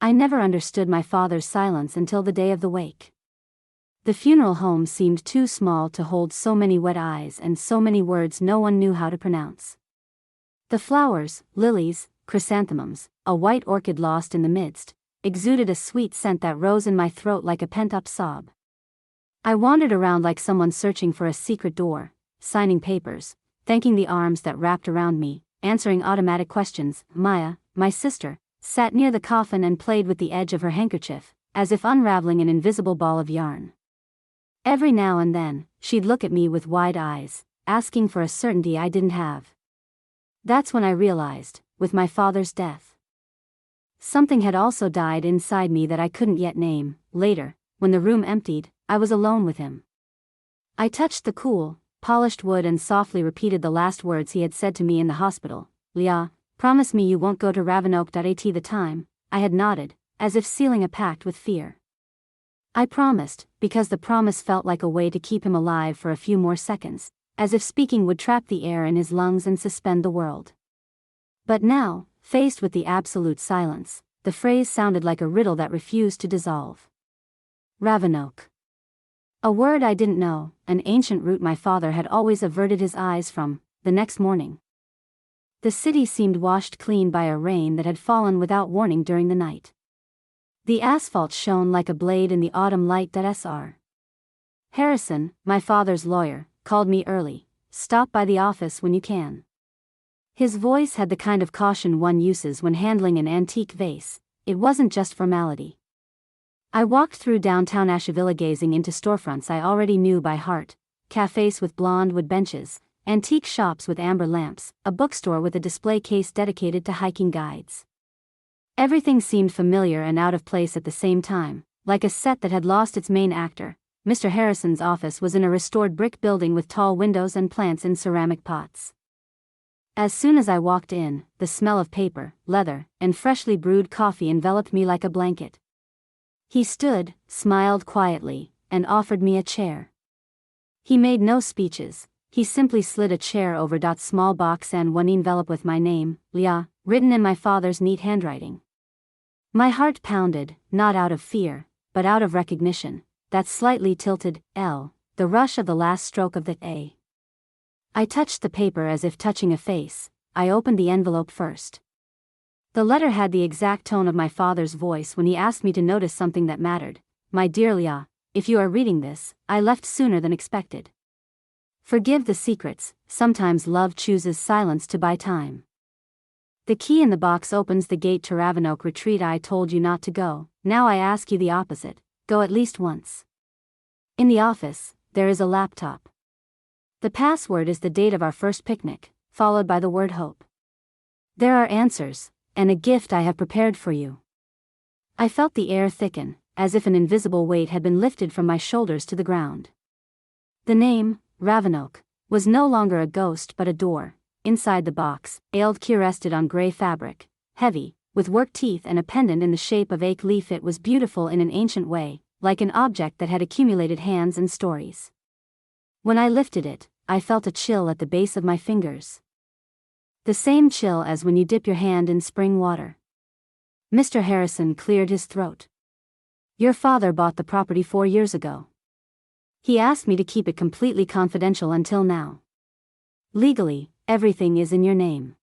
I never understood my father's silence until the day of the wake. The funeral home seemed too small to hold so many wet eyes and so many words no one knew how to pronounce. The flowers, lilies, chrysanthemums, a white orchid lost in the midst, exuded a sweet scent that rose in my throat like a pent-up sob. I wandered around like someone searching for a secret door, signing papers, thanking the arms that wrapped around me, answering automatic questions. Maya, my sister, sat near the coffin and played with the edge of her handkerchief, as if unraveling an invisible ball of yarn. Every now and then, she'd look at me with wide eyes, asking for a certainty I didn't have. That's when I realized, with my father's death, something had also died inside me that I couldn't yet name. Later, when the room emptied, I was alone with him. I touched the cool, polished wood and softly repeated the last words he had said to me in the hospital. Leah, promise me you won't go to Ravenoak. At the time, I had nodded, as if sealing a pact with fear. I promised, because the promise felt like a way to keep him alive for a few more seconds, as if speaking would trap the air in his lungs and suspend the world. But now, faced with the absolute silence, the phrase sounded like a riddle that refused to dissolve. Ravenoak. A word I didn't know, an ancient route my father had always averted his eyes from. The next morning, the city seemed washed clean by a rain that had fallen without warning during the night. The asphalt shone like a blade in the autumn light. Sr. Harrison, my father's lawyer, called me early. Stop by the office when you can. His voice had the kind of caution one uses when handling an antique vase. It wasn't just formality. I walked through downtown Asheville gazing into storefronts I already knew by heart, cafes with blonde wood benches, antique shops with amber lamps, a bookstore with a display case dedicated to hiking guides. Everything seemed familiar and out of place at the same time, like a set that had lost its main actor. Mr. Harrison's office was in a restored brick building with tall windows and plants in ceramic pots. As soon as I walked in, the smell of paper, leather, and freshly brewed coffee enveloped me like a blanket. He stood, smiled quietly, and offered me a chair. He made no speeches, he simply slid a chair over. Small box and one envelope with my name, Leah, written in my father's neat handwriting. My heart pounded, not out of fear, but out of recognition. That slightly tilted L, the rush of the last stroke of the A. I touched the paper as if touching a face. I opened the envelope first. The letter had the exact tone of my father's voice when he asked me to notice something that mattered. My dear Leah, if you are reading this, I left sooner than expected. Forgive the secrets, sometimes love chooses silence to buy time. The key in the box opens the gate to Ravenoak retreat. I told you not to go, now I ask you the opposite, go at least once. In the office, there is a laptop. The password is the date of our first picnic, followed by the word hope. There are answers, and a gift I have prepared for you. I felt the air thicken, as if an invisible weight had been lifted from my shoulders to the ground. The name, Ravenoak, was no longer a ghost but a door. Inside the box, ailed key rested on gray fabric, heavy, with worked teeth and a pendant in the shape of oak leaf. It was beautiful in an ancient way, like an object that had accumulated hands and stories. When I lifted it, I felt a chill at the base of my fingers. The same chill as when you dip your hand in spring water. Mr. Harrison cleared his throat. Your father bought the property 4 years ago. He asked me to keep it completely confidential until now. Legally, everything is in your name.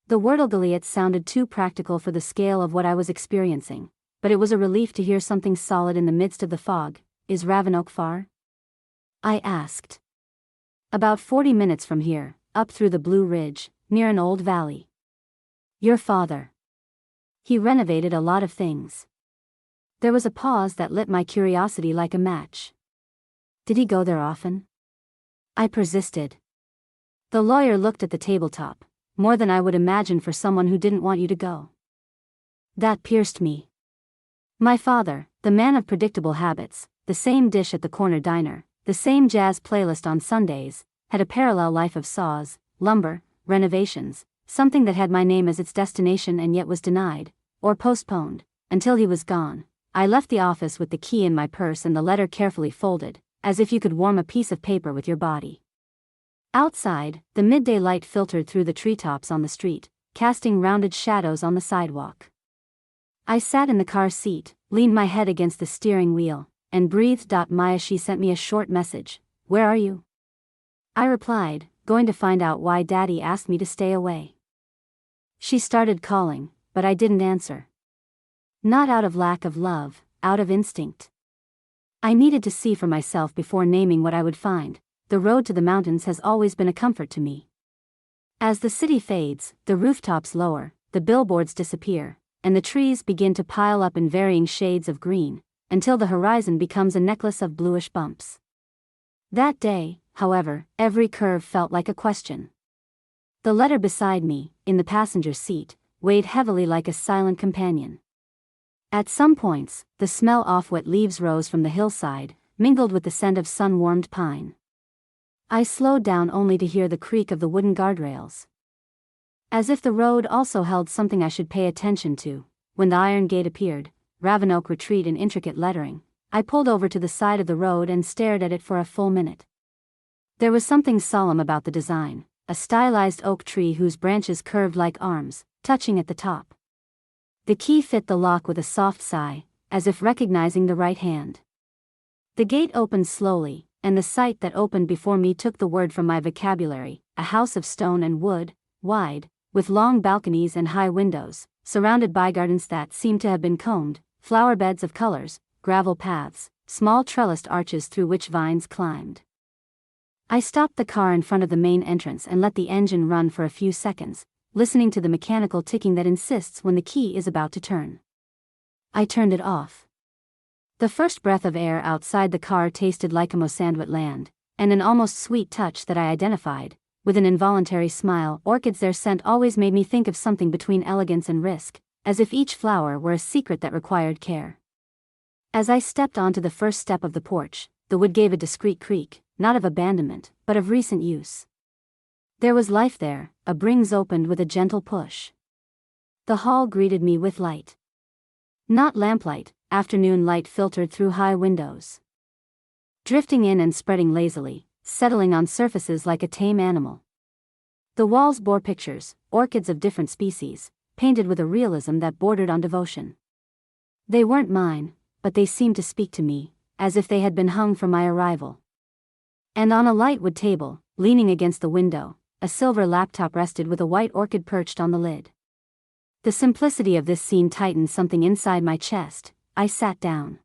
The word legally it sounded too practical for the scale of what I was experiencing, but it was a relief to hear something solid in the midst of the fog. Is Ravenoak far? I asked. About 40 minutes from here, up through the Blue Ridge, near an old valley. Your father. He renovated a lot of things. There was a pause that lit my curiosity like a match. Did he go there often? I persisted. The lawyer looked at the tabletop, more than I would imagine for someone who didn't want you to go. That pierced me. My father, the man of predictable habits, the same dish at the corner diner, the same jazz playlist on Sundays, had a parallel life of saws, lumber, renovations, something that had my name as its destination and yet was denied, or postponed, until he was gone. I left the office with the key in my purse and the letter carefully folded, as if you could warm a piece of paper with your body. Outside, the midday light filtered through the treetops on the street, casting rounded shadows on the sidewalk. I sat in the car seat, leaned my head against the steering wheel, and breathed. Maya, she sent me a short message. Where are you? I replied, going to find out why Daddy asked me to stay away. She started calling, but I didn't answer. Not out of lack of love, out of instinct. I needed to see for myself before naming what I would find. The road to the mountains has always been a comfort to me. As the city fades, the rooftops lower, the billboards disappear, and the trees begin to pile up in varying shades of green, until the horizon becomes a necklace of bluish bumps. That day, however, every curve felt like a question. The letter beside me, in the passenger seat, weighed heavily like a silent companion. At some points, the smell of wet leaves rose from the hillside, mingled with the scent of sun-warmed pine. I slowed down only to hear the creak of the wooden guardrails. As if the road also held something I should pay attention to, when the iron gate appeared, Ravenoak Retreat in intricate lettering, I pulled over to the side of the road and stared at it for a full minute. There was something solemn about the design, a stylized oak tree whose branches curved like arms, touching at the top. The key fit the lock with a soft sigh, as if recognizing the right hand. The gate opened slowly, and the sight that opened before me took the word from my vocabulary, a house of stone and wood, wide, with long balconies and high windows, surrounded by gardens that seemed to have been combed, flower beds of colors, gravel paths, small trellised arches through which vines climbed. I stopped the car in front of the main entrance and let the engine run for a few seconds, listening to the mechanical ticking that insists when the key is about to turn. I turned it off. The first breath of air outside the car tasted like a Mosandwit land, and an almost sweet touch that I identified, with an involuntary smile. Orchids, their scent always made me think of something between elegance and risk, as if each flower were a secret that required care. As I stepped onto the first step of the porch, the wood gave a discreet creak, not of abandonment, but of recent use. There was life there. A brings opened with a gentle push. The hall greeted me with light. Not lamplight, afternoon light filtered through high windows. Drifting in and spreading lazily, settling on surfaces like a tame animal. The walls bore pictures, orchids of different species, painted with a realism that bordered on devotion. They weren't mine, but they seemed to speak to me, as if they had been hung for my arrival. And on a light wood table, leaning against the window, a silver laptop rested with a white orchid perched on the lid. The simplicity of this scene tightened something inside my chest. I sat down.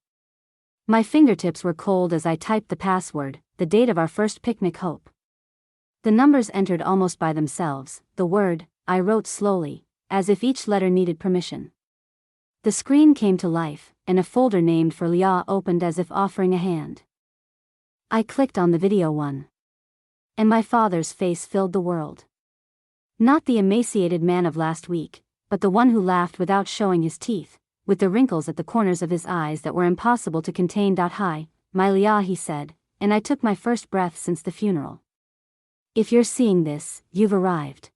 My fingertips were cold as I typed the password, the date of our first picnic. Hope. The numbers entered almost by themselves. The word, I wrote slowly, as if each letter needed permission. The screen came to life, and a folder named for Leah opened as if offering a hand. I clicked on the video one. And my father's face filled the world. Not the emaciated man of last week, but the one who laughed without showing his teeth, with the wrinkles at the corners of his eyes that were impossible to contain. Hi, my Leah, he said, and I took my first breath since the funeral. If you're seeing this, you've arrived.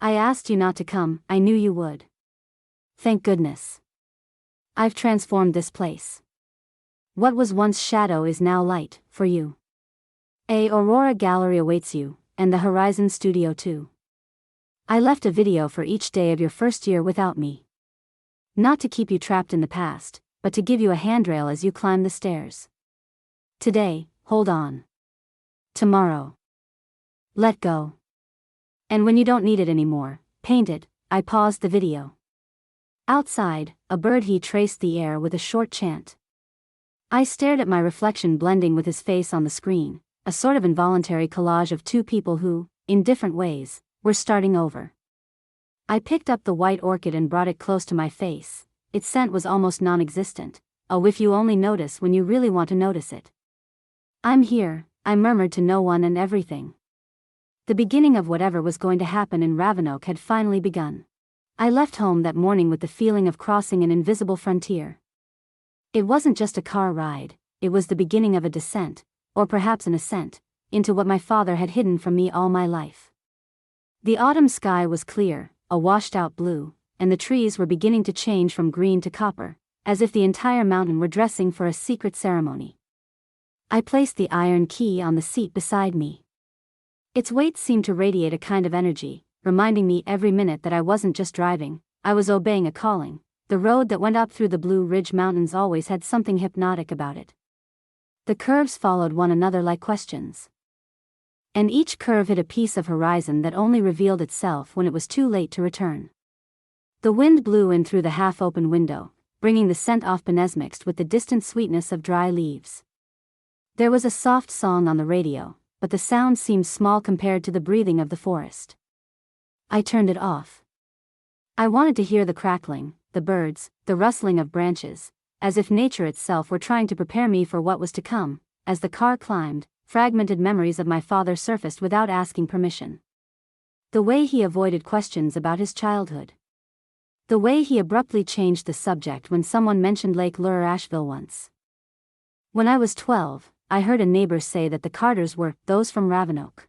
I asked you not to come, I knew you would. Thank goodness. I've transformed this place. What was once shadow is now light, for you. A Aurora Gallery awaits you, and the Horizon Studio too. I left a video for each day of your first year without me. Not to keep you trapped in the past, but to give you a handrail as you climb the stairs. Today, hold on. Tomorrow, let go. And when you don't need it anymore, paint it. I paused the video. Outside, a bird he traced the air with a short chant. I stared at my reflection blending with his face on the screen, a sort of involuntary collage of two people who, in different ways, were starting over. I picked up the white orchid and brought it close to my face. Its scent was almost non-existent. A whiff you only notice when you really want to notice it. I'm here, I murmured to no one and everything. The beginning of whatever was going to happen in Ravenoak had finally begun. I left home that morning with the feeling of crossing an invisible frontier. It wasn't just a car ride, it was the beginning of a descent, or perhaps an ascent, into what my father had hidden from me all my life. The autumn sky was clear, a washed-out blue, and the trees were beginning to change from green to copper, as if the entire mountain were dressing for a secret ceremony. I placed the iron key on the seat beside me. Its weight seemed to radiate a kind of energy, reminding me every minute that I wasn't just driving, I was obeying a calling, the road that went up through the Blue Ridge Mountains always had something hypnotic about it. The curves followed one another like questions. And each curve hid a piece of horizon that only revealed itself when it was too late to return. The wind blew in through the half-open window, bringing the scent of Benez mixed with the distant sweetness of dry leaves. There was a soft song on the radio, but the sound seemed small compared to the breathing of the forest. I turned it off. I wanted to hear the crackling, the birds, the rustling of branches, as if nature itself were trying to prepare me for what was to come. As the car climbed, fragmented memories of my father surfaced without asking permission. The way he avoided questions about his childhood. The way he abruptly changed the subject when someone mentioned Lake Lure Asheville once. When I was 12, I heard a neighbor say that the Carters were those from Ravenoak.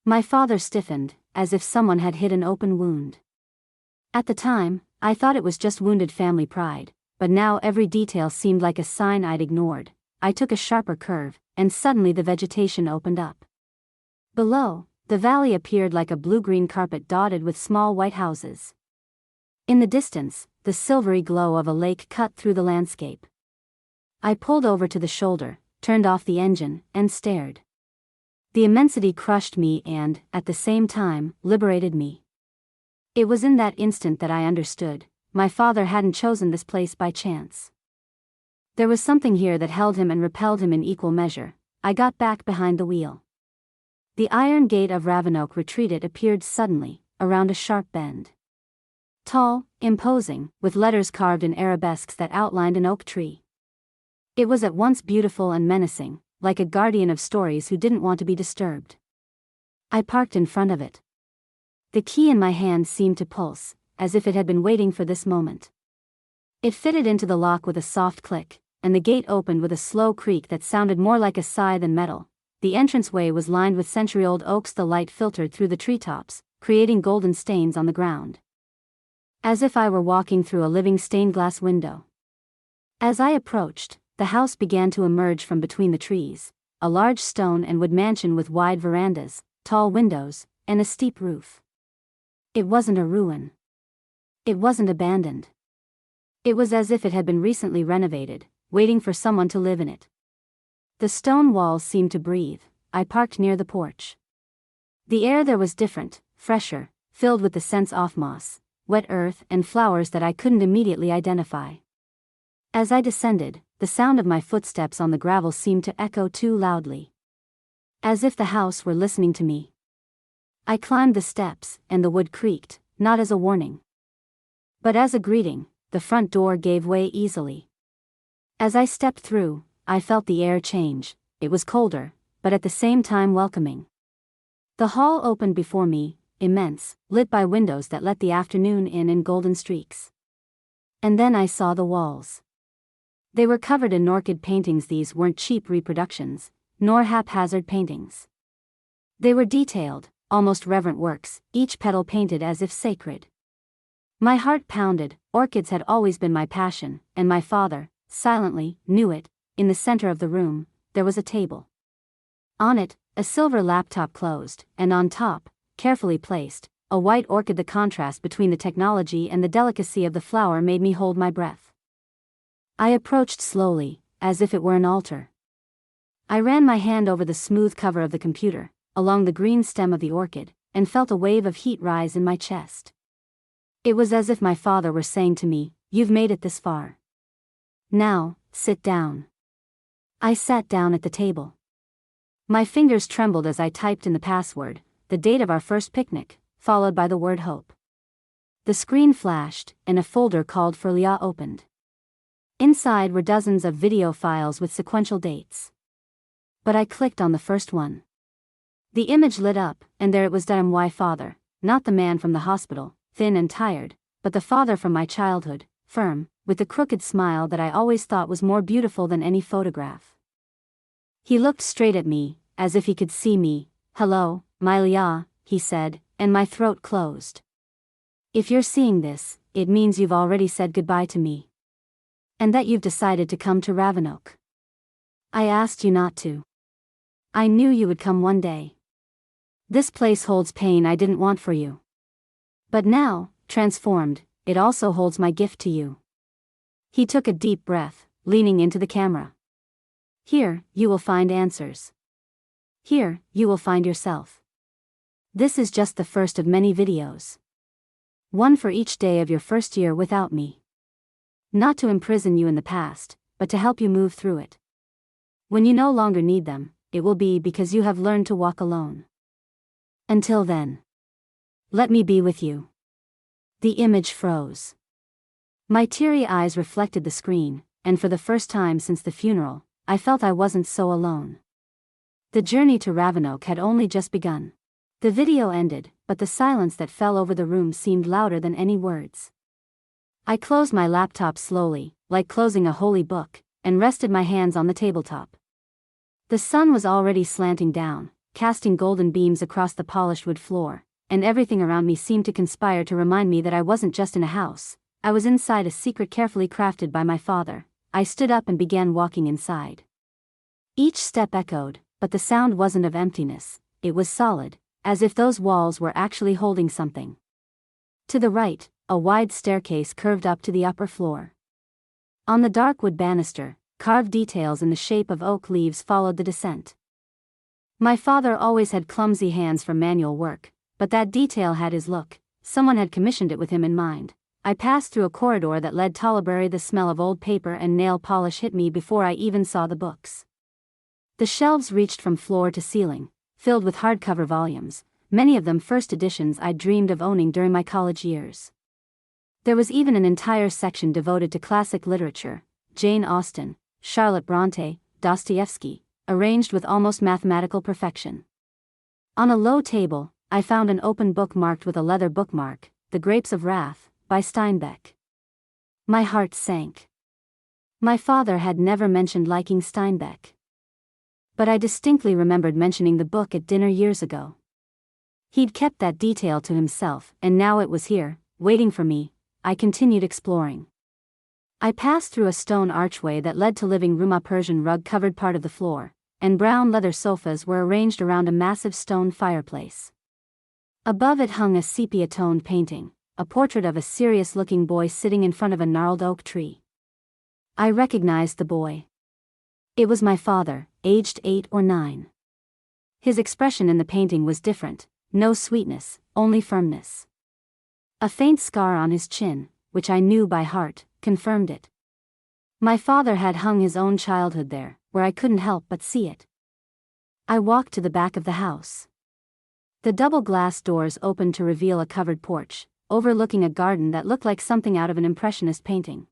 My father stiffened, as if someone had hid an open wound. At the time, I thought it was just wounded family pride, but now every detail seemed like a sign I'd ignored. I took a sharper curve, and suddenly the vegetation opened up. Below, the valley appeared like a blue-green carpet dotted with small white houses. In the distance, the silvery glow of a lake cut through the landscape. I pulled over to the shoulder, turned off the engine, and stared. The immensity crushed me and, at the same time, liberated me. It was in that instant that I understood, my father hadn't chosen this place by chance. There was something here that held him and repelled him in equal measure. I got back behind the wheel. The iron gate of Ravenoak Retreat appeared suddenly, around a sharp bend. Tall, imposing, with letters carved in arabesques that outlined an oak tree. It was at once beautiful and menacing, like a guardian of stories who didn't want to be disturbed. I parked in front of it. The key in my hand seemed to pulse, as if it had been waiting for this moment. It fitted into the lock with a soft click, and the gate opened with a slow creak that sounded more like a sigh than metal. The entranceway was lined with century-old oaks. The light filtered through the treetops, creating golden stains on the ground. As if I were walking through a living stained-glass window. As I approached, the house began to emerge from between the trees, a large stone and wood mansion with wide verandas, tall windows, and a steep roof. It wasn't a ruin. It wasn't abandoned. It was as if it had been recently renovated, waiting for someone to live in it. The stone walls seemed to breathe. I parked near the porch. The air there was different, fresher, filled with the scents of moss, wet earth and flowers that I couldn't immediately identify. As I descended, the sound of my footsteps on the gravel seemed to echo too loudly. As if the house were listening to me. I climbed the steps, and the wood creaked, not as a warning, but as a greeting. The front door gave way easily. As I stepped through, I felt the air change. It was colder, but at the same time welcoming. The hall opened before me, immense, lit by windows that let the afternoon in golden streaks. And then I saw the walls. They were covered in orchid paintings. These weren't cheap reproductions, nor haphazard paintings. They were detailed, almost reverent works, each petal painted as if sacred. My heart pounded. Orchids had always been my passion, and my father, silently, knew it. In the center of the room, there was a table. On it, a silver laptop closed, and on top, carefully placed, a white orchid. The contrast between the technology and the delicacy of the flower made me hold my breath. I approached slowly, as if it were an altar. I ran my hand over the smooth cover of the computer, along the green stem of the orchid, and felt a wave of heat rise in my chest. It was as if my father were saying to me, "You've made it this far. Now, sit down." I sat down at the table. My fingers trembled as I typed in the password, the date of our first picnic, followed by the word hope. The screen flashed, and a folder called for Leah opened. Inside were dozens of video files with sequential dates. But I clicked on the first one. The image lit up, and there it was. My father, not the man from the hospital, thin and tired, but the father from my childhood, firm, with the crooked smile that I always thought was more beautiful than any photograph. He looked straight at me, as if he could see me. "Hello, my Leah," he said, and my throat closed. "If you're seeing this, it means you've already said goodbye to me. And that you've decided to come to Ravenoak. I asked you not to. I knew you would come one day. This place holds pain I didn't want for you. But now, transformed, it also holds my gift to you. He took a deep breath, leaning into the camera. Here, you will find answers. Here, you will find yourself. This is just the first of many videos. One for each day of your first year without me. Not to imprison you in the past, but to help you move through it. When you no longer need them, it will be because you have learned to walk alone. Until then, let me be with you. The image froze. My teary eyes reflected the screen, and for the first time since the funeral, I felt I wasn't so alone. The journey to Ravenoak had only just begun. The video ended, but the silence that fell over the room seemed louder than any words. I closed my laptop slowly, like closing a holy book, and rested my hands on the tabletop. The sun was already slanting down, casting golden beams across the polished wood floor, and everything around me seemed to conspire to remind me that I wasn't just in a house, I was inside a secret carefully crafted by my father. I stood up and began walking inside. Each step echoed, but the sound wasn't of emptiness, it was solid, as if those walls were actually holding something. To the right, a wide staircase curved up to the upper floor. On the dark wood banister, carved details in the shape of oak leaves followed the descent. My father always had clumsy hands for manual work, but that detail had his look, someone had commissioned it with him in mind. I passed through a corridor that led to the library. The smell of old paper and nail polish hit me before I even saw the books. The shelves reached from floor to ceiling, filled with hardcover volumes, many of them first editions I'd dreamed of owning during my college years. There was even an entire section devoted to classic literature, Jane Austen, Charlotte Bronte, Dostoevsky, arranged with almost mathematical perfection. On a low table, I found an open book marked with a leather bookmark, The Grapes of Wrath, by Steinbeck. My heart sank. My father had never mentioned liking Steinbeck. But I distinctly remembered mentioning the book at dinner years ago. He'd kept that detail to himself, and now it was here, waiting for me. I continued exploring. I passed through a stone archway that led to living room. A Persian rug covered part of the floor, and brown leather sofas were arranged around a massive stone fireplace. Above it hung a sepia-toned painting, a portrait of a serious-looking boy sitting in front of a gnarled oak tree. I recognized the boy. It was my father, aged 8 or 9. His expression in the painting was different, no sweetness, only firmness. A faint scar on his chin, which I knew by heart, confirmed it. My father had hung his own childhood there, where I couldn't help but see it. I walked to the back of the house. The double glass doors opened to reveal a covered porch, overlooking a garden that looked like something out of an impressionist painting.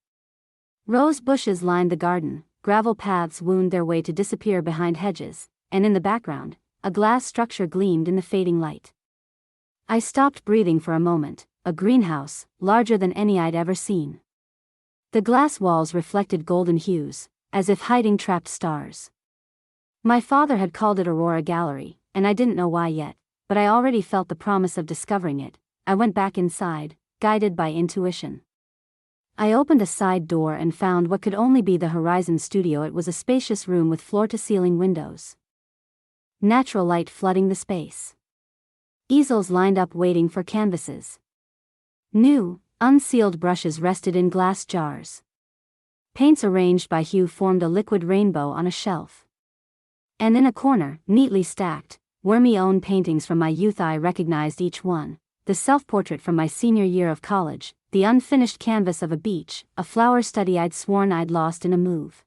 Rose bushes lined the garden, gravel paths wound their way to disappear behind hedges, and in the background, a glass structure gleamed in the fading light. I stopped breathing for a moment, a greenhouse, larger than any I'd ever seen. The glass walls reflected golden hues, as if hiding trapped stars. My father had called it Aurora Gallery, and I didn't know why yet, but I already felt the promise of discovering it. I went back inside, guided by intuition. I opened a side door and found what could only be the Horizon studio. It was a spacious room with floor-to-ceiling windows. Natural light flooding the space. Easels lined up waiting for canvases. New, unsealed brushes rested in glass jars. Paints arranged by hue formed a liquid rainbow on a shelf. And in a corner, neatly stacked, were my own paintings from my youth. I recognized each one. The self-portrait from my senior year of college, the unfinished canvas of a beach, a flower study I'd sworn I'd lost in a move.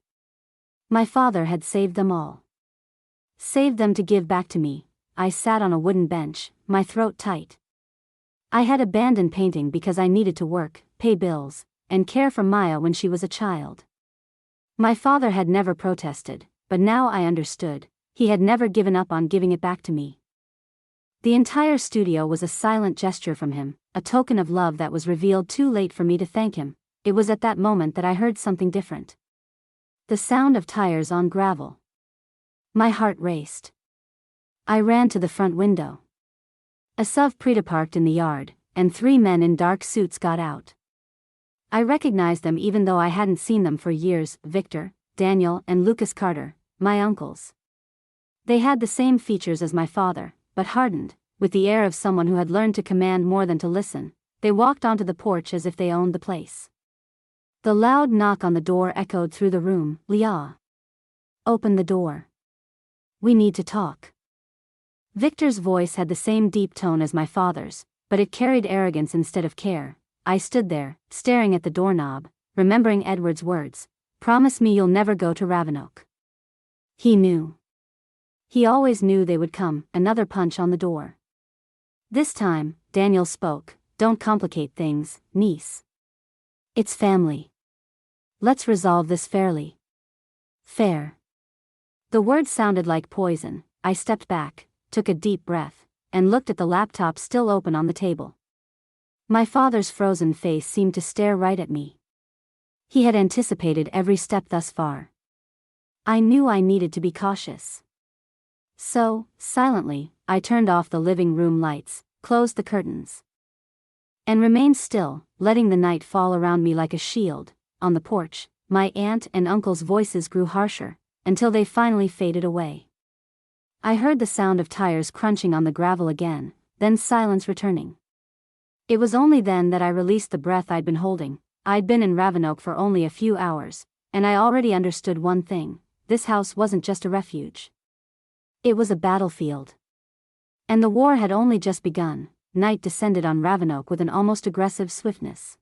My father had saved them all. Saved them to give back to me. I sat on a wooden bench, my throat tight. I had abandoned painting because I needed to work, pay bills, and care for Maya when she was a child. My father had never protested, but now I understood. He had never given up on giving it back to me. The entire studio was a silent gesture from him, a token of love that was revealed too late for me to thank him. It was at that moment that I heard something different. The sound of tires on gravel. My heart raced. I ran to the front window. A SUV parked in the yard, and 3 men in dark suits got out. I recognized them even though I hadn't seen them for years. Victor, Daniel, and Lucas Carter, my uncles. They had the same features as my father, but hardened, with the air of someone who had learned to command more than to listen. they walked onto the porch as if they owned the place. The loud knock on the door echoed through the room. "Leah. Open the door. We need to talk." Victor's voice had the same deep tone as my father's, but it carried arrogance instead of care. I stood there, staring at the doorknob, remembering Edward's words, "Promise me you'll never go to Ravenoak." He knew. He always knew they would come. Another punch on the door. This time, Daniel spoke. "Don't complicate things, niece. It's family. Let's resolve this fairly." Fair. The word sounded like poison. I stepped back, took a deep breath, and looked at the laptop still open on the table. My father's frozen face seemed to stare right at me. He had anticipated every step thus far. I knew I needed to be cautious. So, silently, I turned off the living room lights, closed the curtains, and remained still, letting the night fall around me like a shield. On the porch, my aunt and uncle's voices grew harsher, until they finally faded away. I heard the sound of tires crunching on the gravel again, then silence returning. It was only then that I released the breath I'd been holding. I'd been in Ravenoak for only a few hours, and I already understood one thing: this house wasn't just a refuge. It was a battlefield. And the war had only just begun. Night descended on Ravenoak with an almost aggressive swiftness.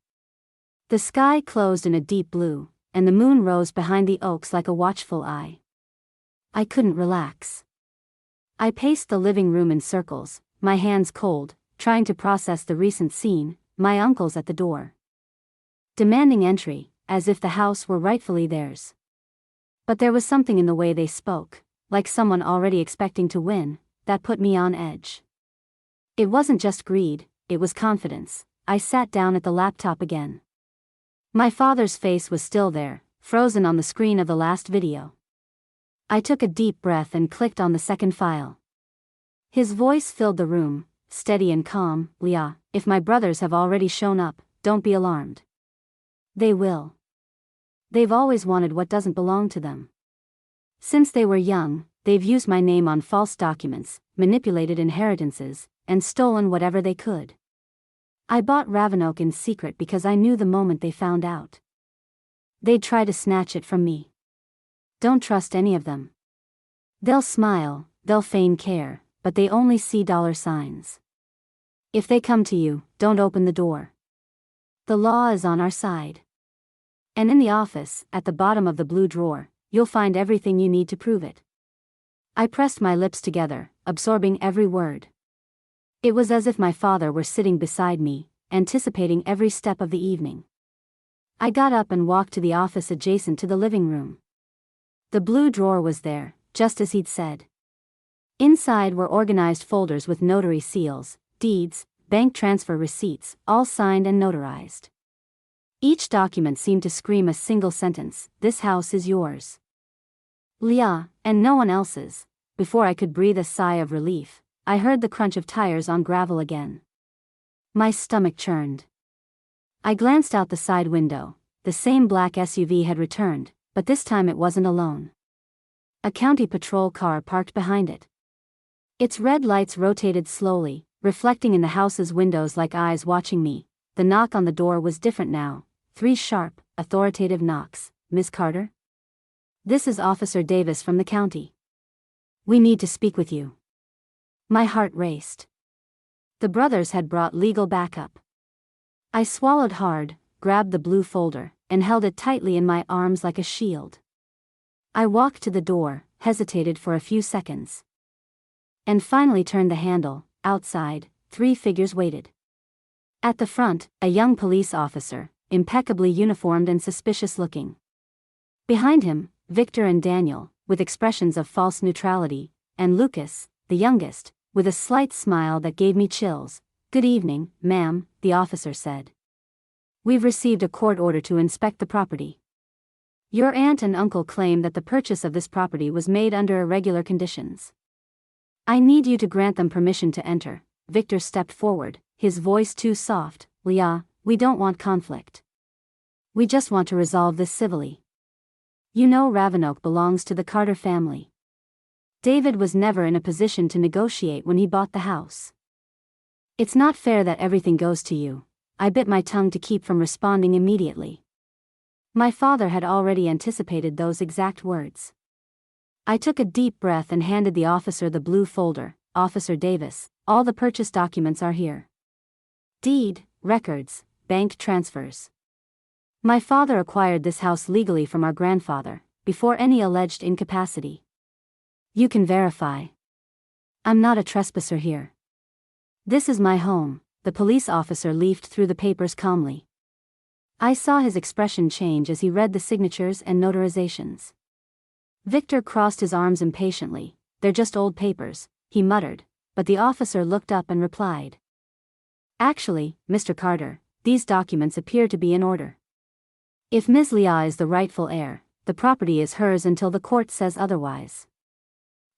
The sky closed in a deep blue, and the moon rose behind the oaks like a watchful eye. I couldn't relax. I paced the living room in circles, my hands cold, trying to process the recent scene. My uncle's at the door, demanding entry, as if the house were rightfully theirs. But there was something in the way they spoke, like someone already expecting to win, that put me on edge. It wasn't just greed, it was confidence. I sat down at the laptop again. My father's face was still there, frozen on the screen of the last video. I took a deep breath and clicked on the second file. His voice filled the room, steady and calm. "Leah, if my brothers have already shown up, don't be alarmed. They will. They've always wanted what doesn't belong to them. Since they were young, they've used my name on false documents, manipulated inheritances, and stolen whatever they could. I bought Ravenoak in secret because I knew the moment they found out, they'd try to snatch it from me. Don't trust any of them. They'll smile, they'll feign care, but they only see dollar signs. If they come to you, don't open the door. The law is on our side. And in the office, at the bottom of the blue drawer, you'll find everything you need to prove it." I pressed my lips together, absorbing every word. It was as if my father were sitting beside me, anticipating every step of the evening. I got up and walked to the office adjacent to the living room. The blue drawer was there, just as he'd said. Inside were organized folders with notary seals, deeds, bank transfer receipts, all signed and notarized. Each document seemed to scream a single sentence: "This house is yours, Leah, and no one else's." Before I could breathe a sigh of relief, I heard the crunch of tires on gravel again. My stomach churned. I glanced out the side window. The same black SUV had returned, but this time it wasn't alone. A county patrol car parked behind it. Its red lights rotated slowly, reflecting in the house's windows like eyes watching me. The knock on the door was different now. 3 sharp, authoritative knocks. "Miss Carter? This is Officer Davis from the county. We need to speak with you." My heart raced. The brothers had brought legal backup. I swallowed hard, grabbed the blue folder, and held it tightly in my arms like a shield. I walked to the door, hesitated for a few seconds, and finally turned the handle. Outside, 3 figures waited. At the front, a young police officer, impeccably uniformed and suspicious-looking. Behind him, Victor and Daniel, with expressions of false neutrality, and Lucas, the youngest, with a slight smile that gave me chills. "Good evening, ma'am," the officer said. "We've received a court order to inspect the property. Your aunt and uncle claim that the purchase of this property was made under irregular conditions. I need you to grant them permission to enter." Victor stepped forward, his voice too soft. "Leah, we don't want conflict. We just want to resolve this civilly. You know Ravenoak belongs to the Carter family. David was never in a position to negotiate when he bought the house. It's not fair that everything goes to you. I bit my tongue to keep from responding immediately. My father had already anticipated those exact words. I took a deep breath and handed the officer the blue folder. "Officer Davis, all the purchase documents are here. Deed, records, bank transfers. My father acquired this house legally from our grandfather, before any alleged incapacity. You can verify. I'm not a trespasser here. This is my home." The police officer leafed through the papers calmly. I saw his expression change as he read the signatures and notarizations. Victor crossed his arms impatiently. "They're just old papers," he muttered, but the officer looked up and replied. "Actually, Mr. Carter, these documents appear to be in order. If Ms. Leah is the rightful heir, the property is hers until the court says otherwise.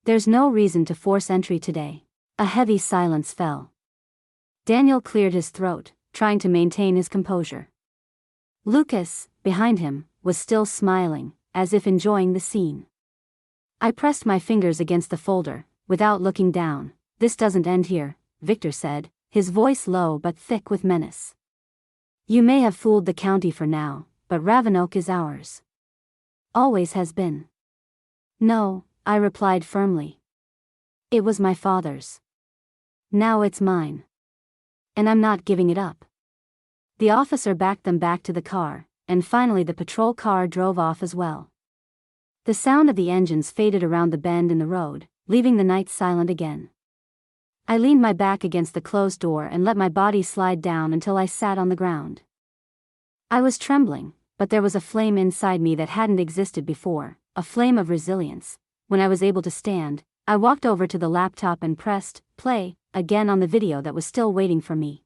There's no reason to force entry today." A heavy silence fell. Daniel cleared his throat, trying to maintain his composure. Lucas, behind him, was still smiling, as if enjoying the scene. I pressed my fingers against the folder, without looking down. "This doesn't end here," Victor said, his voice low but thick with menace. "You may have fooled the county for now, but Ravenoak is ours. Always has been." "No," I replied firmly. "It was my father's. Now it's mine. And I'm not giving it up." The officer backed them back to the car, and finally the patrol car drove off as well. The sound of the engines faded around the bend in the road, leaving the night silent again. I leaned my back against the closed door and let my body slide down until I sat on the ground. I was trembling, but there was a flame inside me that hadn't existed before, a flame of resilience. When I was able to stand, I walked over to the laptop and pressed play again on the video that was still waiting for me.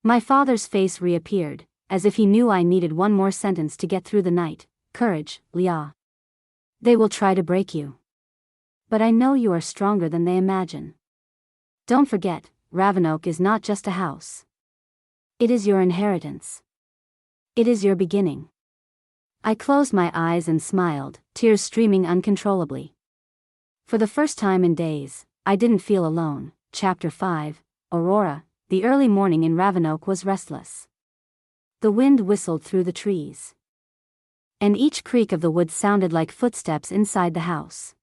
My father's face reappeared, as if he knew I needed one more sentence to get through the night. "Courage, Leah. They will try to break you. But I know you are stronger than they imagine. Don't forget, Ravenoak is not just a house. It is your inheritance. It is your beginning." I closed my eyes and smiled, tears streaming uncontrollably. For the first time in days, I didn't feel alone. Chapter 5, Aurora. The early morning in Ravenoak was restless. The wind whistled through the trees, and each creak of the wood sounded like footsteps inside the house.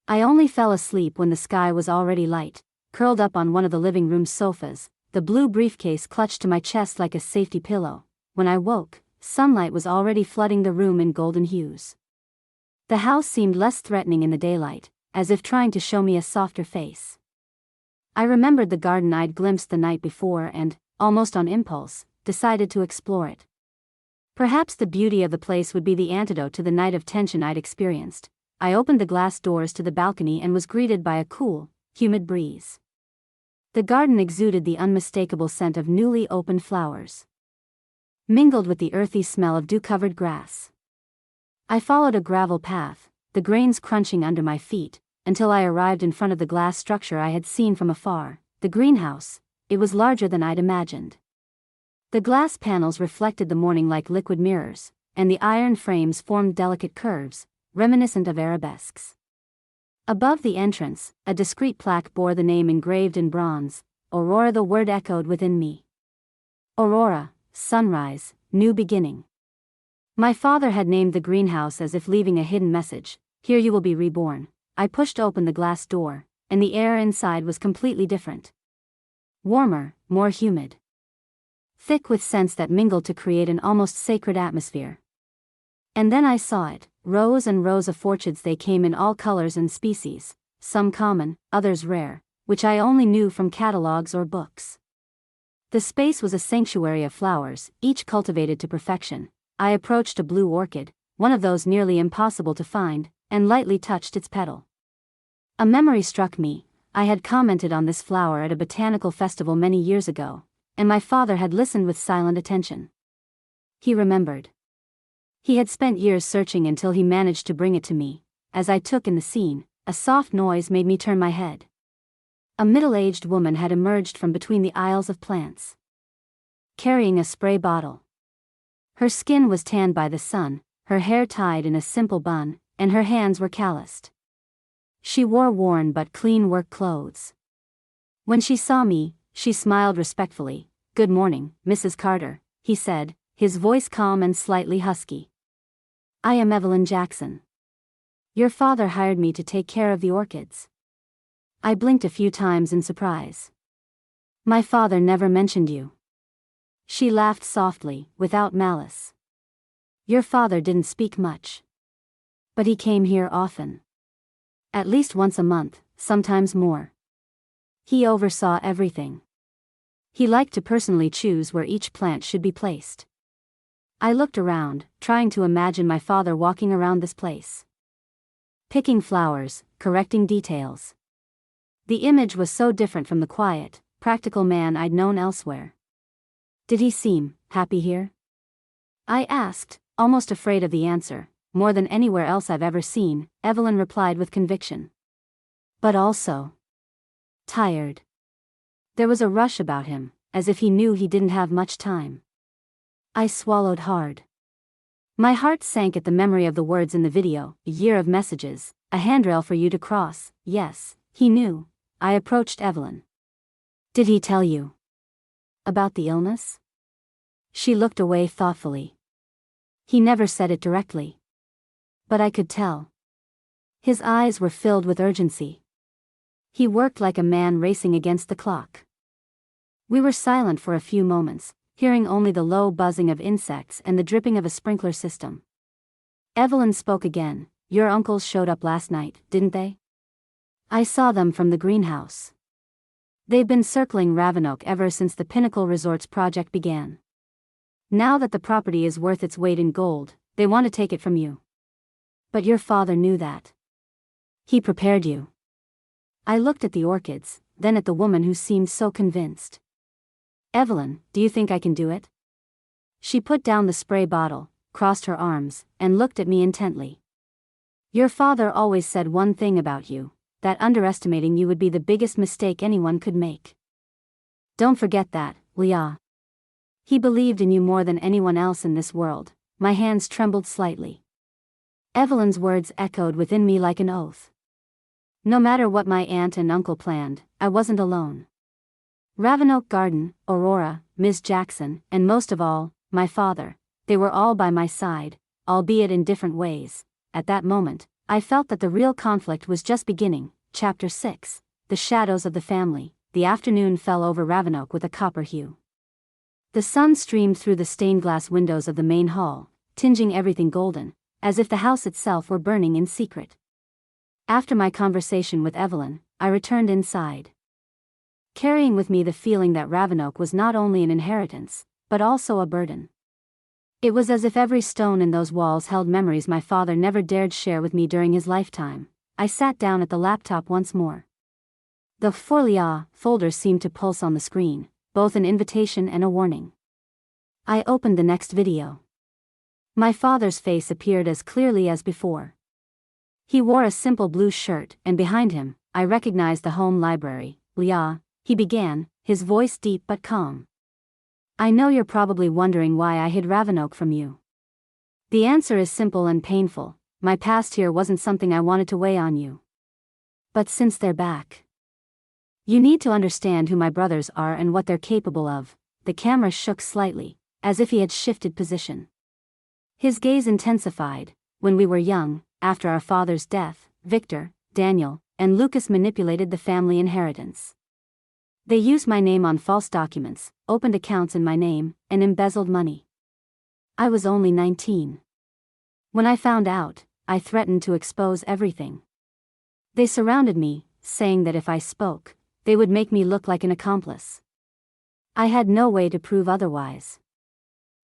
I only fell asleep when the sky was already light, curled up on one of the living room sofas, the blue briefcase clutched to my chest like a safety pillow. When I woke, sunlight was already flooding the room in golden hues. The house seemed less threatening in the daylight, as if trying to show me a softer face. I remembered the garden I'd glimpsed the night before and, almost on impulse, decided to explore it. Perhaps the beauty of the place would be the antidote to the night of tension I'd experienced. I opened the glass doors to the balcony and was greeted by a cool, humid breeze. The garden exuded the unmistakable scent of newly opened flowers, mingled with the earthy smell of dew-covered grass. I followed a gravel path, the grains crunching under my feet, until I arrived in front of the glass structure I had seen from afar, the greenhouse. It was larger than I'd imagined. The glass panels reflected the morning like liquid mirrors, and the iron frames formed delicate curves, reminiscent of arabesques. Above the entrance, a discreet plaque bore the name engraved in bronze, Aurora. The word echoed within me. Aurora, sunrise, new beginning. My father had named the greenhouse as if leaving a hidden message. "Here you will be reborn." I pushed open the glass door, and the air inside was completely different. Warmer, more humid, thick with scents that mingled to create an almost sacred atmosphere. And then I saw it, rows and rows of orchids. They came in all colors and species, some common, others rare, which I only knew from catalogs or books. The space was a sanctuary of flowers, each cultivated to perfection. I approached a blue orchid, one of those nearly impossible to find, and lightly touched its petal. A memory struck me. I had commented on this flower at a botanical festival many years ago, and my father had listened with silent attention. He remembered. He had spent years searching until he managed to bring it to me. As I took in the scene, a soft noise made me turn my head. A middle-aged woman had emerged from between the aisles of plants, carrying a spray bottle. Her skin was tanned by the sun, her hair tied in a simple bun, and her hands were calloused. She wore worn but clean work clothes. When she saw me, she smiled respectfully, "Good morning, Mrs. Carter," he said, his voice calm and slightly husky. "I am Evelyn Jackson. Your father hired me to take care of the orchids." I blinked a few times in surprise. "My father never mentioned you." She laughed softly, without malice. "Your father didn't speak much. But he came here often. At least once a month, sometimes more. He oversaw everything. He liked to personally choose where each plant should be placed." I looked around, trying to imagine my father walking around this place, picking flowers, correcting details. The image was so different from the quiet, practical man I'd known elsewhere. "Did he seem happy here?" I asked, almost afraid of the answer. "More than anywhere else I've ever seen," Evelyn replied with conviction. "But also tired." There was a rush about him, as if he knew he didn't have much time. I swallowed hard. My heart sank at the memory of the words in the video: "A year of messages, a handrail for you to cross." Yes, he knew. I approached Evelyn. "Did he tell you about the illness?" She looked away thoughtfully. "He never said it directly. But I could tell. His eyes were filled with urgency. He worked like a man racing against the clock." We were silent for a few moments, hearing only the low buzzing of insects and the dripping of a sprinkler system. Evelyn spoke again. "Your uncles showed up last night, didn't they?" "I saw them from the greenhouse. They've been circling Ravenoak ever since the Pinnacle Resorts project began. Now that the property is worth its weight in gold, they want to take it from you. But your father knew that. He prepared you." I looked at the orchids, then at the woman who seemed so convinced. "Evelyn, do you think I can do it?" She put down the spray bottle, crossed her arms, and looked at me intently. "Your father always said one thing about you, that underestimating you would be the biggest mistake anyone could make. Don't forget that, Leah. He believed in you more than anyone else in this world." My hands trembled slightly. Evelyn's words echoed within me like an oath. No matter what my aunt and uncle planned, I wasn't alone. Ravenoak Garden, Aurora, Ms. Jackson, and most of all, my father, they were all by my side, albeit in different ways. At that moment, I felt that the real conflict was just beginning. Chapter 6, The Shadows of the Family. The afternoon fell over Ravenoak with a copper hue. The sun streamed through the stained glass windows of the main hall, tinging everything golden, as if the house itself were burning in secret. After my conversation with Evelyn, I returned inside, carrying with me the feeling that Ravenoak was not only an inheritance, but also a burden. It was as if every stone in those walls held memories my father never dared share with me during his lifetime. I sat down at the laptop once more. The Folia folder seemed to pulse on the screen, both an invitation and a warning. I opened the next video. My father's face appeared as clearly as before. He wore a simple blue shirt, and behind him, I recognized the home library. "Leah," he began, his voice deep but calm. "I know you're probably wondering why I hid Ravenoak from you. The answer is simple and painful. My past here wasn't something I wanted to weigh on you. But since they're back, you need to understand who my brothers are and what they're capable of." The camera shook slightly, as if he had shifted position. His gaze intensified. "When we were young, after our father's death, Victor, Daniel, and Lucas manipulated the family inheritance. They used my name on false documents, opened accounts in my name, and embezzled money. I was only 19. When I found out, I threatened to expose everything. They surrounded me, saying that if I spoke, they would make me look like an accomplice. I had no way to prove otherwise.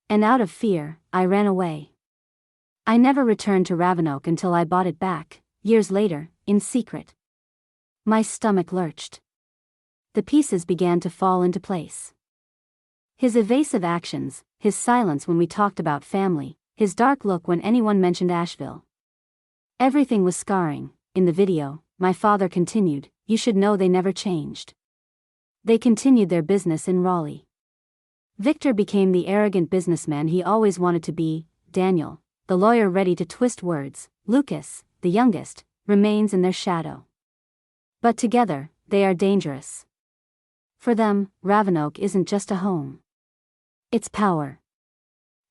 And out of fear, I ran away. I never returned to Ravenoak until I bought it back, years later, in secret." My stomach lurched. The pieces began to fall into place. His evasive actions, his silence when we talked about family, his dark look when anyone mentioned Asheville. Everything was scarring. In the video, my father continued, "You should know they never changed. They continued their business in Raleigh. Victor became the arrogant businessman he always wanted to be. Daniel, the lawyer ready to twist words. Lucas, the youngest, remains in their shadow. But together, they are dangerous. For them, Ravenoak isn't just a home. It's power.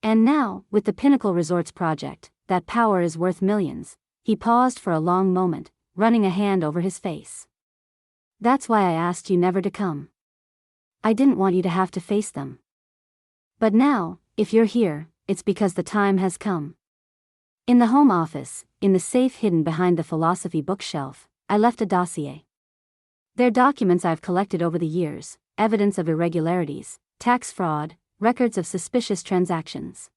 And now, with the Pinnacle Resorts project, that power is worth millions. He paused for a long moment, running a hand over his face. That's why I asked you never to come. I didn't want you to have to face them. But now, if you're here, it's because the time has come. In the home office, in the safe hidden behind the philosophy bookshelf, I left a dossier. They're documents I've collected over the years, evidence of irregularities, tax fraud, records of suspicious transactions.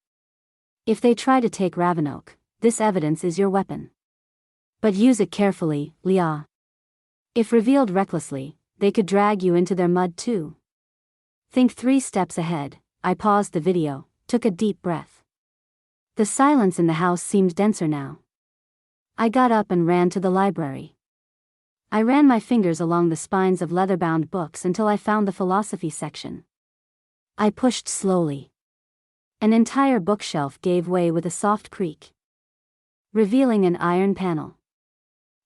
If they try to take Ravenoak, this evidence is your weapon. But use it carefully, Leah. If revealed recklessly, they could drag you into their mud too. Think 3 steps ahead. I paused the video, took a deep breath. The silence in the house seemed denser now. I got up and ran to the library. I ran my fingers along the spines of leather-bound books until I found the philosophy section. I pushed slowly. An entire bookshelf gave way with a soft creak, revealing an iron panel.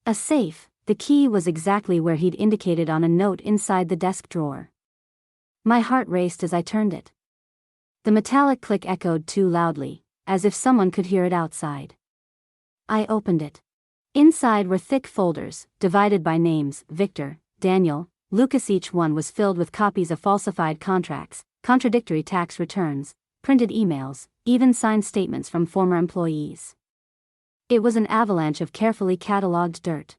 A safe. The key was exactly where he'd indicated on a note inside the desk drawer. My heart raced as I turned it. The metallic click echoed too loudly, as if someone could hear it outside. I opened it. Inside were thick folders, divided by names: Victor, Daniel, Lucas. Each one was filled with copies of falsified contracts, contradictory tax returns, printed emails, even signed statements from former employees. It was an avalanche of carefully catalogued dirt.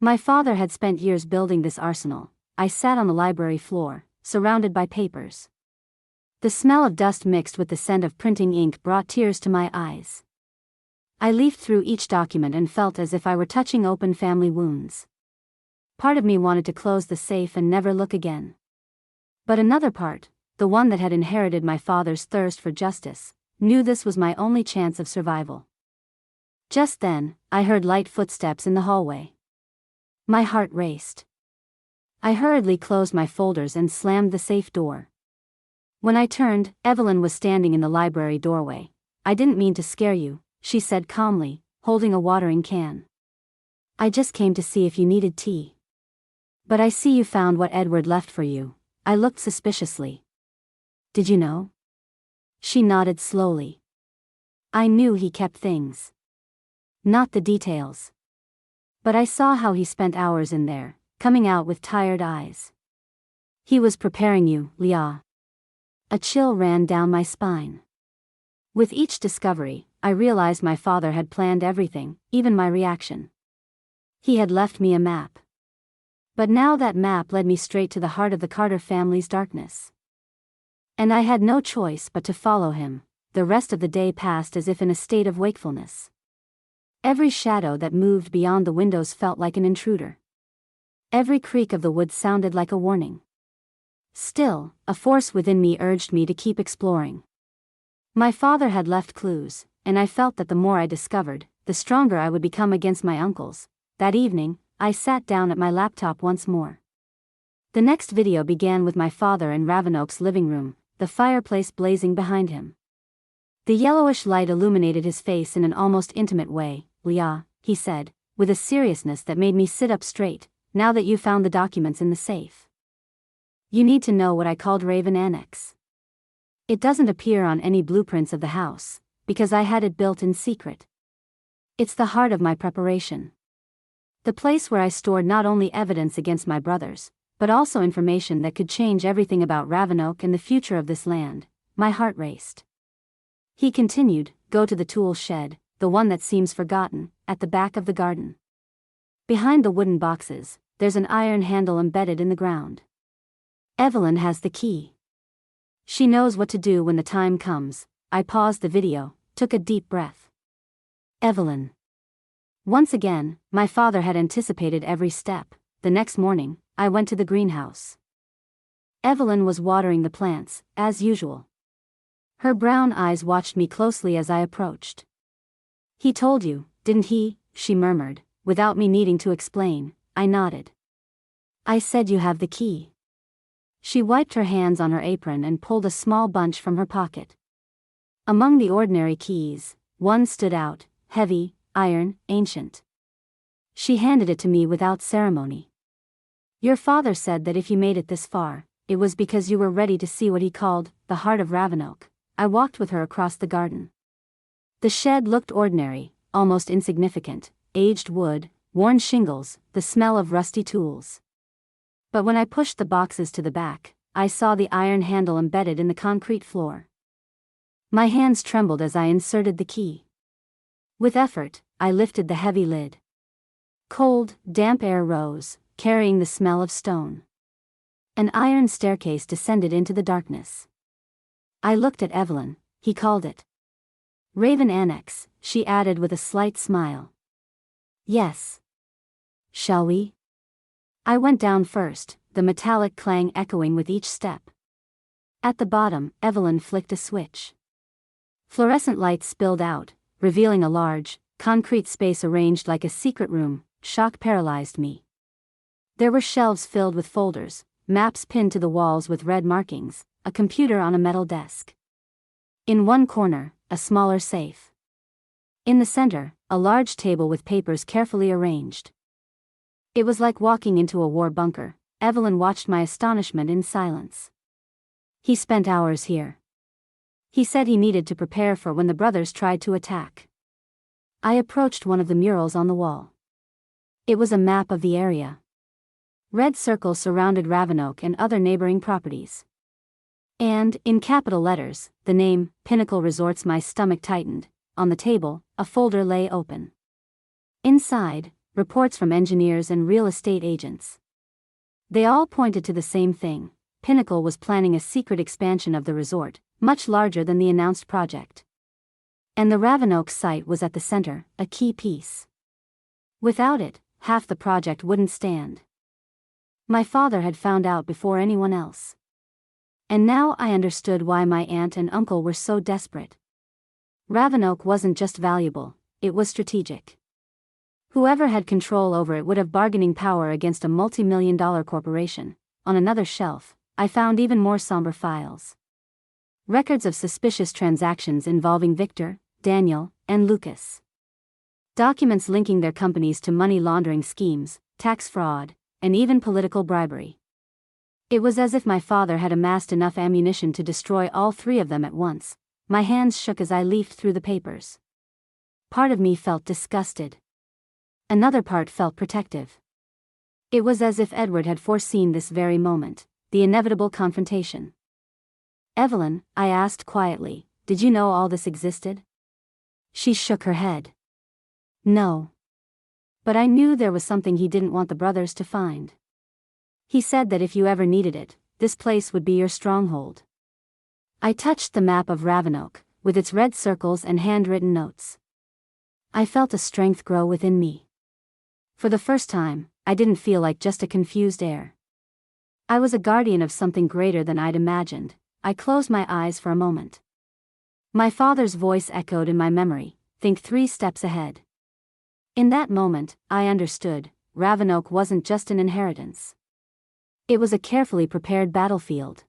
My father had spent years building this arsenal. I sat on the library floor, surrounded by papers. The smell of dust mixed with the scent of printing ink brought tears to my eyes. I leafed through each document and felt as if I were touching open family wounds. Part of me wanted to close the safe and never look again. But another part, the one that had inherited my father's thirst for justice, knew this was my only chance of survival. Just then, I heard light footsteps in the hallway. My heart raced. I hurriedly closed my folders and slammed the safe door. When I turned, Evelyn was standing in the library doorway. I didn't mean to scare you, she said calmly, holding a watering can. I just came to see if you needed tea. But I see you found what Edward left for you. I looked suspiciously. Did you know? She nodded slowly. I knew he kept things. Not the details. But I saw how he spent hours in there, coming out with tired eyes. He was preparing you, Leah. A chill ran down my spine. With each discovery, I realized my father had planned everything, even my reaction. He had left me a map. But now that map led me straight to the heart of the Carter family's darkness. And I had no choice but to follow him. The rest of the day passed as if in a state of wakefulness. Every shadow that moved beyond the windows felt like an intruder. Every creak of the wood sounded like a warning. Still, a force within me urged me to keep exploring. My father had left clues, and I felt that the more I discovered, the stronger I would become against my uncles. That evening, I sat down at my laptop once more. The next video began with my father in Ravenoak's living room, the fireplace blazing behind him. The yellowish light illuminated his face in an almost intimate way. Leah, he said, with a seriousness that made me sit up straight, now that you found the documents in the safe. You need to know what I called Raven Annex. It doesn't appear on any blueprints of the house, because I had it built in secret. It's the heart of my preparation. The place where I stored not only evidence against my brothers, but also information that could change everything about Ravenoak and the future of this land. My heart raced. He continued, go to the tool shed, the one that seems forgotten, at the back of the garden. Behind the wooden boxes, there's an iron handle embedded in the ground. Evelyn has the key. She knows what to do when the time comes. I paused the video, took a deep breath. Evelyn. Once again, my father had anticipated every step. The next morning, I went to the greenhouse. Evelyn was watering the plants, as usual. Her brown eyes watched me closely as I approached. He told you, didn't he? She murmured, without me needing to explain. I nodded. I said you have the key. She wiped her hands on her apron and pulled a small bunch from her pocket. Among the ordinary keys, one stood out, heavy, iron, ancient. She handed it to me without ceremony. Your father said that if you made it this far, it was because you were ready to see what he called the heart of Ravenoak, I walked with her across the garden. The shed looked ordinary, almost insignificant: aged wood, worn shingles, the smell of rusty tools. But when I pushed the boxes to the back, I saw the iron handle embedded in the concrete floor. My hands trembled as I inserted the key. With effort, I lifted the heavy lid. Cold, damp air rose, carrying the smell of stone. An iron staircase descended into the darkness. I looked at Evelyn. He called it Raven Annex, she added with a slight smile. Yes. Shall we? I went down first, the metallic clang echoing with each step. At the bottom, Evelyn flicked a switch. Fluorescent lights spilled out, revealing a large, concrete space arranged like a secret room. Shock paralyzed me. There were shelves filled with folders, maps pinned to the walls with red markings, a computer on a metal desk. In one corner, a smaller safe. In the center, a large table with papers carefully arranged. It was like walking into a war bunker. Evelyn watched my astonishment in silence. He spent hours here. He said he needed to prepare for when the brothers tried to attack. I approached one of the murals on the wall. It was a map of the area. Red circles surrounded Ravenoak and other neighboring properties. And, in capital letters, the name, Pinnacle Resorts. My stomach tightened. On the table, a folder lay open. Inside, reports from engineers and real estate agents. They all pointed to the same thing: Pinnacle was planning a secret expansion of the resort, much larger than the announced project. And the Ravenoak site was at the center, a key piece. Without it, half the project wouldn't stand. My father had found out before anyone else. And now I understood why my aunt and uncle were so desperate. Ravenoak wasn't just valuable, it was strategic. Whoever had control over it would have bargaining power against a multi-million-dollar corporation. On another shelf, I found even more somber files. Records of suspicious transactions involving Victor, Daniel, and Lucas. Documents linking their companies to money laundering schemes, tax fraud, and even political bribery. It was as if my father had amassed enough ammunition to destroy all three of them at once. My hands shook as I leafed through the papers. Part of me felt disgusted. Another part felt protective. It was as if Edward had foreseen this very moment, the inevitable confrontation. Evelyn, I asked quietly, did you know all this existed? She shook her head. No. But I knew there was something he didn't want the brothers to find. He said that if you ever needed it, this place would be your stronghold. I touched the map of Ravenoak, with its red circles and handwritten notes. I felt a strength grow within me. For the first time, I didn't feel like just a confused heir. I was a guardian of something greater than I'd imagined. I closed my eyes for a moment. My father's voice echoed in my memory, think 3 steps ahead. In that moment, I understood, Ravenoak wasn't just an inheritance. It was a carefully prepared battlefield.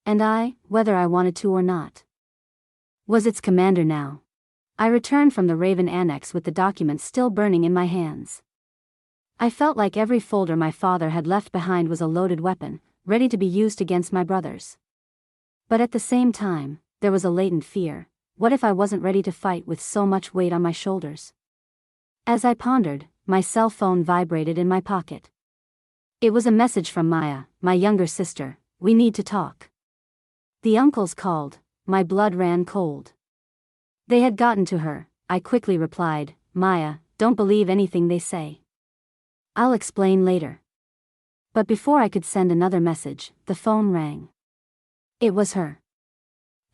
And I, whether I wanted to or not, was its commander now. I returned from the Raven Annex with the documents still burning in my hands. I felt like every folder my father had left behind was a loaded weapon, ready to be used against my brothers. But at the same time, there was a latent fear. What if I wasn't ready to fight with so much weight on my shoulders? As I pondered, my cell phone vibrated in my pocket. It was a message from Maya, my younger sister. We need to talk. The uncles called. My blood ran cold. They had gotten to her. I quickly replied, Maya, don't believe anything they say. I'll explain later. But before I could send another message, the phone rang. It was her.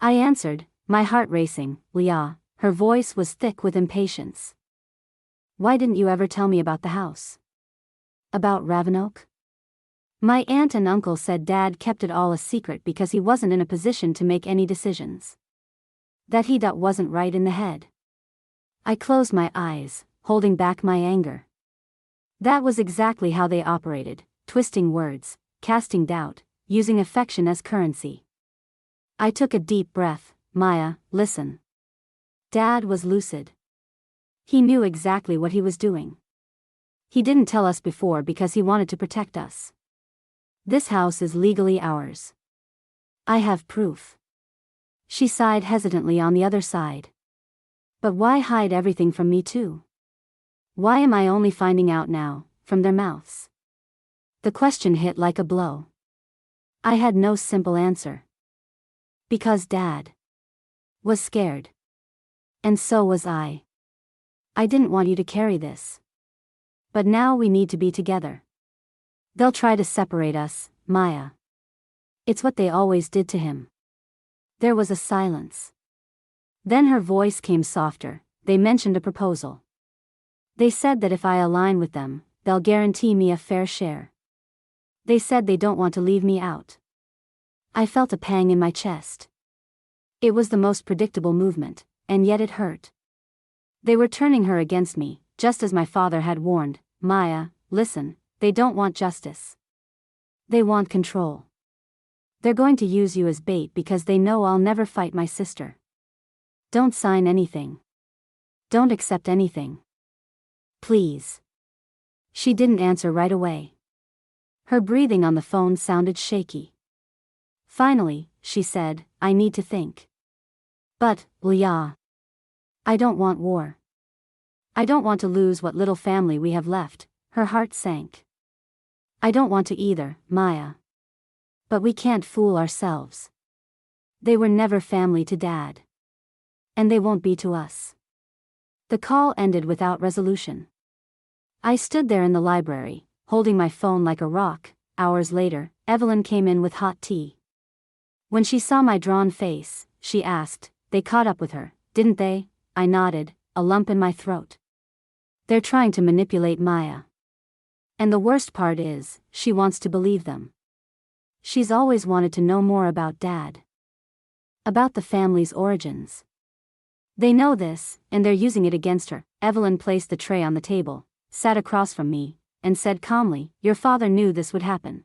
I answered, my heart racing. Leah. Her voice was thick with impatience. Why didn't you ever tell me about the house? About Ravenoak? My aunt and uncle said Dad kept it all a secret because he wasn't in a position to make any decisions. That he wasn't right in the head. I closed my eyes, holding back my anger. That was exactly how they operated, twisting words, casting doubt, using affection as currency. I took a deep breath. Maya, listen. Dad was lucid. He knew exactly what he was doing. He didn't tell us before because he wanted to protect us. This house is legally ours. I have proof. She sighed hesitantly on the other side. But why hide everything from me too? Why am I only finding out now, from their mouths? The question hit like a blow. I had no simple answer. Because Dad was scared. And so was I. I didn't want you to carry this. But now we need to be together. They'll try to separate us, Maya. It's what they always did to him. There was a silence. Then her voice came softer. They mentioned a proposal. They said that if I align with them, they'll guarantee me a fair share. They said they don't want to leave me out. I felt a pang in my chest. It was the most predictable movement, and yet it hurt. They were turning her against me, just as my father had warned. Maya, listen, they don't want justice. They want control. They're going to use you as bait because they know I'll never fight my sister. Don't sign anything. Don't accept anything. Please. She didn't answer right away. Her breathing on the phone sounded shaky. Finally, she said, I need to think. But, Leah, I don't want war. I don't want to lose what little family we have left. Her heart sank. I don't want to either, Maya. But we can't fool ourselves. They were never family to Dad. And they won't be to us. The call ended without resolution. I stood there in the library, holding my phone like a rock. Hours later, Evelyn came in with hot tea. When she saw my drawn face, she asked, they caught up with her, didn't they? I nodded, a lump in my throat. They're trying to manipulate Maya. And the worst part is, she wants to believe them. She's always wanted to know more about Dad. About the family's origins. They know this, and they're using it against her. Evelyn placed the tray on the table, sat across from me, and said calmly, your father knew this would happen.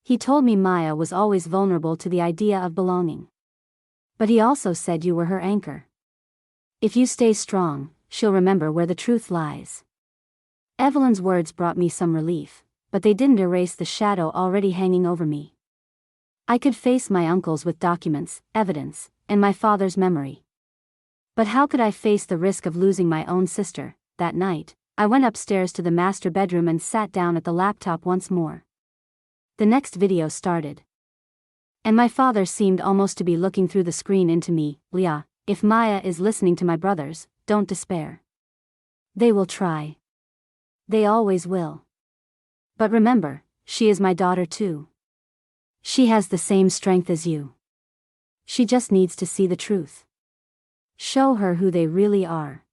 He told me Maya was always vulnerable to the idea of belonging. But he also said you were her anchor. If you stay strong, she'll remember where the truth lies. Evelyn's words brought me some relief, but they didn't erase the shadow already hanging over me. I could face my uncles with documents, evidence, and my father's memory. But how could I face the risk of losing my own sister? That night, I went upstairs to the master bedroom and sat down at the laptop once more. The next video started. And my father seemed almost to be looking through the screen into me. Leah, if Maya is listening to my brothers, don't despair. They will try. They always will. But remember, she is my daughter too. She has the same strength as you. She just needs to see the truth. Show her who they really are.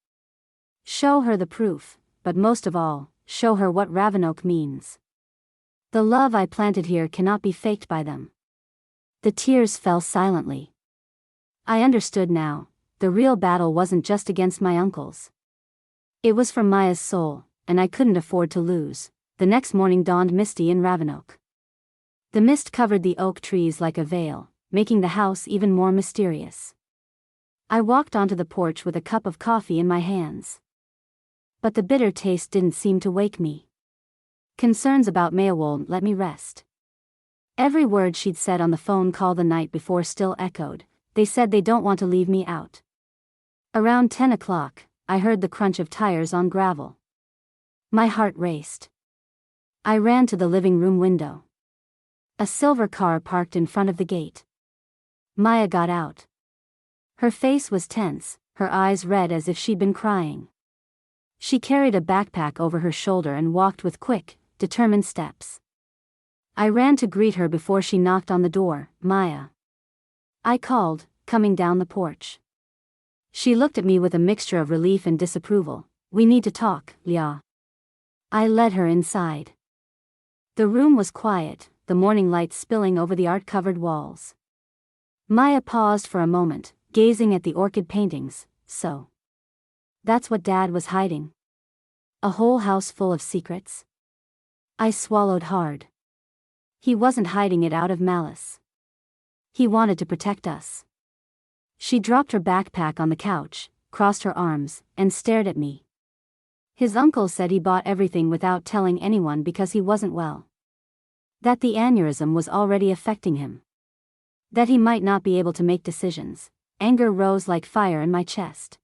Show her the proof, but most of all, show her what Ravenoak means. The love I planted here cannot be faked by them. The tears fell silently. I understood now, the real battle wasn't just against my uncles. It was for Maya's soul, and I couldn't afford to lose. The next morning dawned misty in Ravenoak. The mist covered the oak trees like a veil, making the house even more mysterious. I walked onto the porch with a cup of coffee in my hands. But the bitter taste didn't seem to wake me. Concerns about Maya won't let me rest. Every word she'd said on the phone call the night before still echoed. They said they don't want to leave me out. Around 10 o'clock, I heard the crunch of tires on gravel. My heart raced. I ran to the living room window. A silver car parked in front of the gate. Maya got out. Her face was tense, her eyes red as if she'd been crying. She carried a backpack over her shoulder and walked with quick, determined steps. I ran to greet her before she knocked on the door. Maya. I called, coming down the porch. She looked at me with a mixture of relief and disapproval. We need to talk, Leah. I led her inside. The room was quiet, the morning light spilling over the art-covered walls. Maya paused for a moment, gazing at the orchid paintings. So. That's what Dad was hiding. A whole house full of secrets? I swallowed hard. He wasn't hiding it out of malice. He wanted to protect us. She dropped her backpack on the couch, crossed her arms, and stared at me. His uncle said he bought everything without telling anyone because he wasn't well. That the aneurysm was already affecting him. That he might not be able to make decisions. Anger rose like fire in my chest.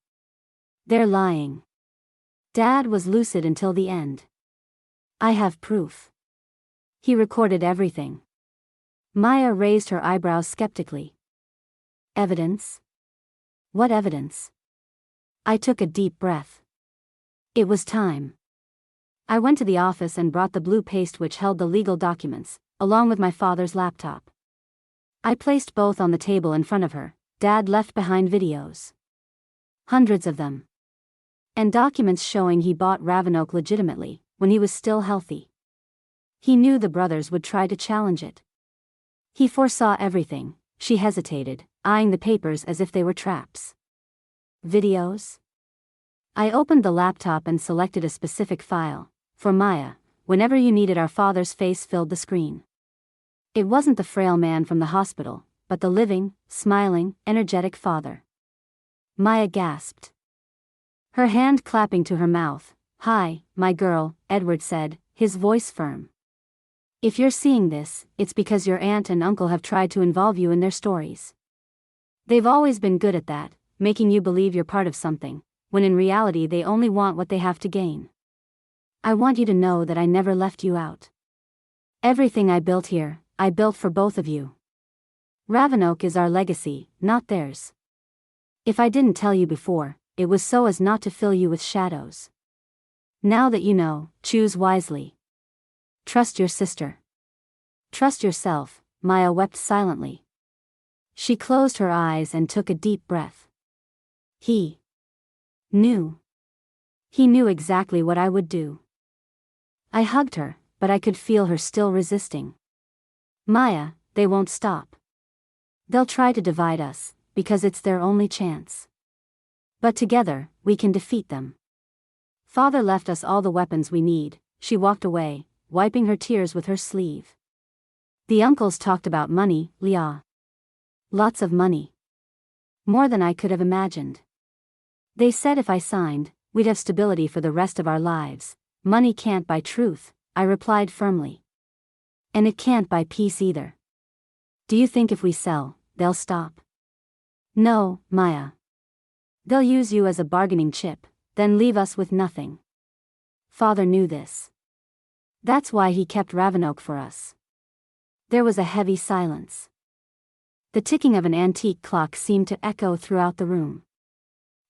They're lying. Dad was lucid until the end. I have proof. He recorded everything. Maya raised her eyebrows skeptically. Evidence? What evidence? I took a deep breath. It was time. I went to the office and brought the blue paste which held the legal documents, along with my father's laptop. I placed both on the table in front of her. Dad left behind videos. Hundreds of them. And documents showing he bought Ravenoak legitimately, when he was still healthy. He knew the brothers would try to challenge it. He foresaw everything. She hesitated, eyeing the papers as if they were traps. Videos? I opened the laptop and selected a specific file. For Maya, whenever you needed our father's face filled the screen. It wasn't the frail man from the hospital, but the living, smiling, energetic father. Maya gasped. Her hand clapping to her mouth. "Hi, my girl," Edward said, his voice firm. "If you're seeing this, it's because your aunt and uncle have tried to involve you in their stories. They've always been good at that, making you believe you're part of something, when in reality they only want what they have to gain. I want you to know that I never left you out. Everything I built here, I built for both of you. Ravenoak is our legacy, not theirs. If I didn't tell you before, it was so as not to fill you with shadows. Now that you know, choose wisely. Trust your sister. Trust yourself." Maya wept silently. She closed her eyes and took a deep breath. He knew. He knew exactly what I would do. I hugged her, but I could feel her still resisting. "Maya, they won't stop. They'll try to divide us, because it's their only chance. But together, we can defeat them. Father left us all the weapons we need." She walked away, wiping her tears with her sleeve. "The uncles talked about money, Leah. Lots of money. More than I could have imagined. They said if I signed, we'd have stability for the rest of our lives. Money can't buy truth," I replied firmly. "And it can't buy peace either. Do you think if we sell, they'll stop?" "No, Maya. They'll use you as a bargaining chip, then leave us with nothing. Father knew this. That's why he kept Ravenoak for us." There was a heavy silence. The ticking of an antique clock seemed to echo throughout the room.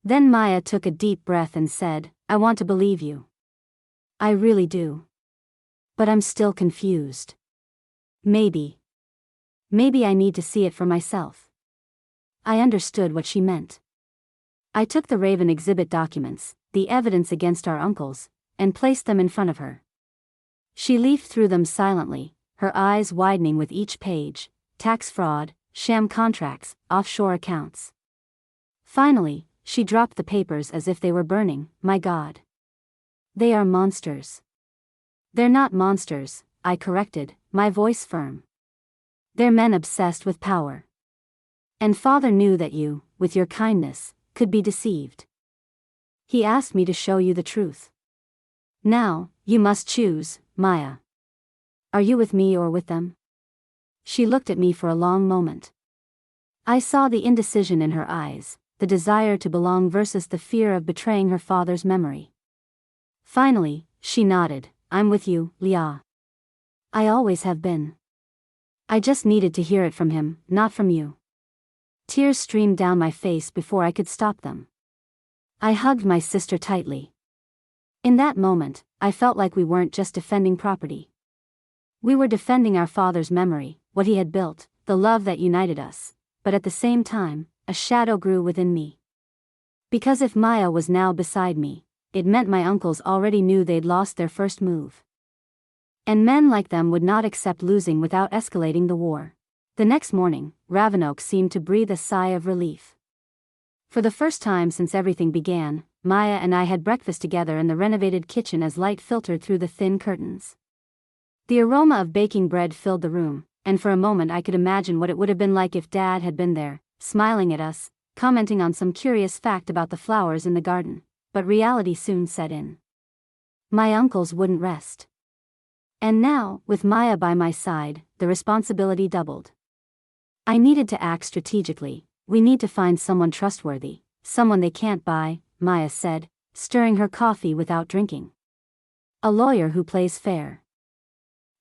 Then Maya took a deep breath and said, "I want to believe you. I really do. But I'm still confused. Maybe I need to see it for myself." I understood what she meant. I took the Raven exhibit documents, the evidence against our uncles, and placed them in front of her. She leafed through them silently, her eyes widening with each page: tax fraud, sham contracts, offshore accounts. Finally, she dropped the papers as if they were burning. "My God. They are monsters." "They're not monsters," I corrected, my voice firm. "They're men obsessed with power. And Father knew that you, with your kindness, could be deceived. He asked me to show you the truth. Now, you must choose, Maya. Are you with me or with them?" She looked at me for a long moment. I saw the indecision in her eyes, the desire to belong versus the fear of betraying her father's memory. Finally, she nodded. "I'm with you, Leah. I always have been. I just needed to hear it from him, not from you." Tears streamed down my face before I could stop them. I hugged my sister tightly. In that moment, I felt like we weren't just defending property. We were defending our father's memory, what he had built, the love that united us. But at the same time, a shadow grew within me. Because if Maya was now beside me, it meant my uncles already knew they'd lost their first move. And men like them would not accept losing without escalating the war. The next morning, Ravenoak seemed to breathe a sigh of relief. For the first time since everything began, Maya and I had breakfast together in the renovated kitchen as light filtered through the thin curtains. The aroma of baking bread filled the room, and for a moment I could imagine what it would have been like if Dad had been there, smiling at us, commenting on some curious fact about the flowers in the garden. But reality soon set in. My uncles wouldn't rest. And now, with Maya by my side, the responsibility doubled. I needed to act strategically. We need to find someone trustworthy, someone they can't buy, Maya said, stirring her coffee without drinking. A lawyer who plays fair.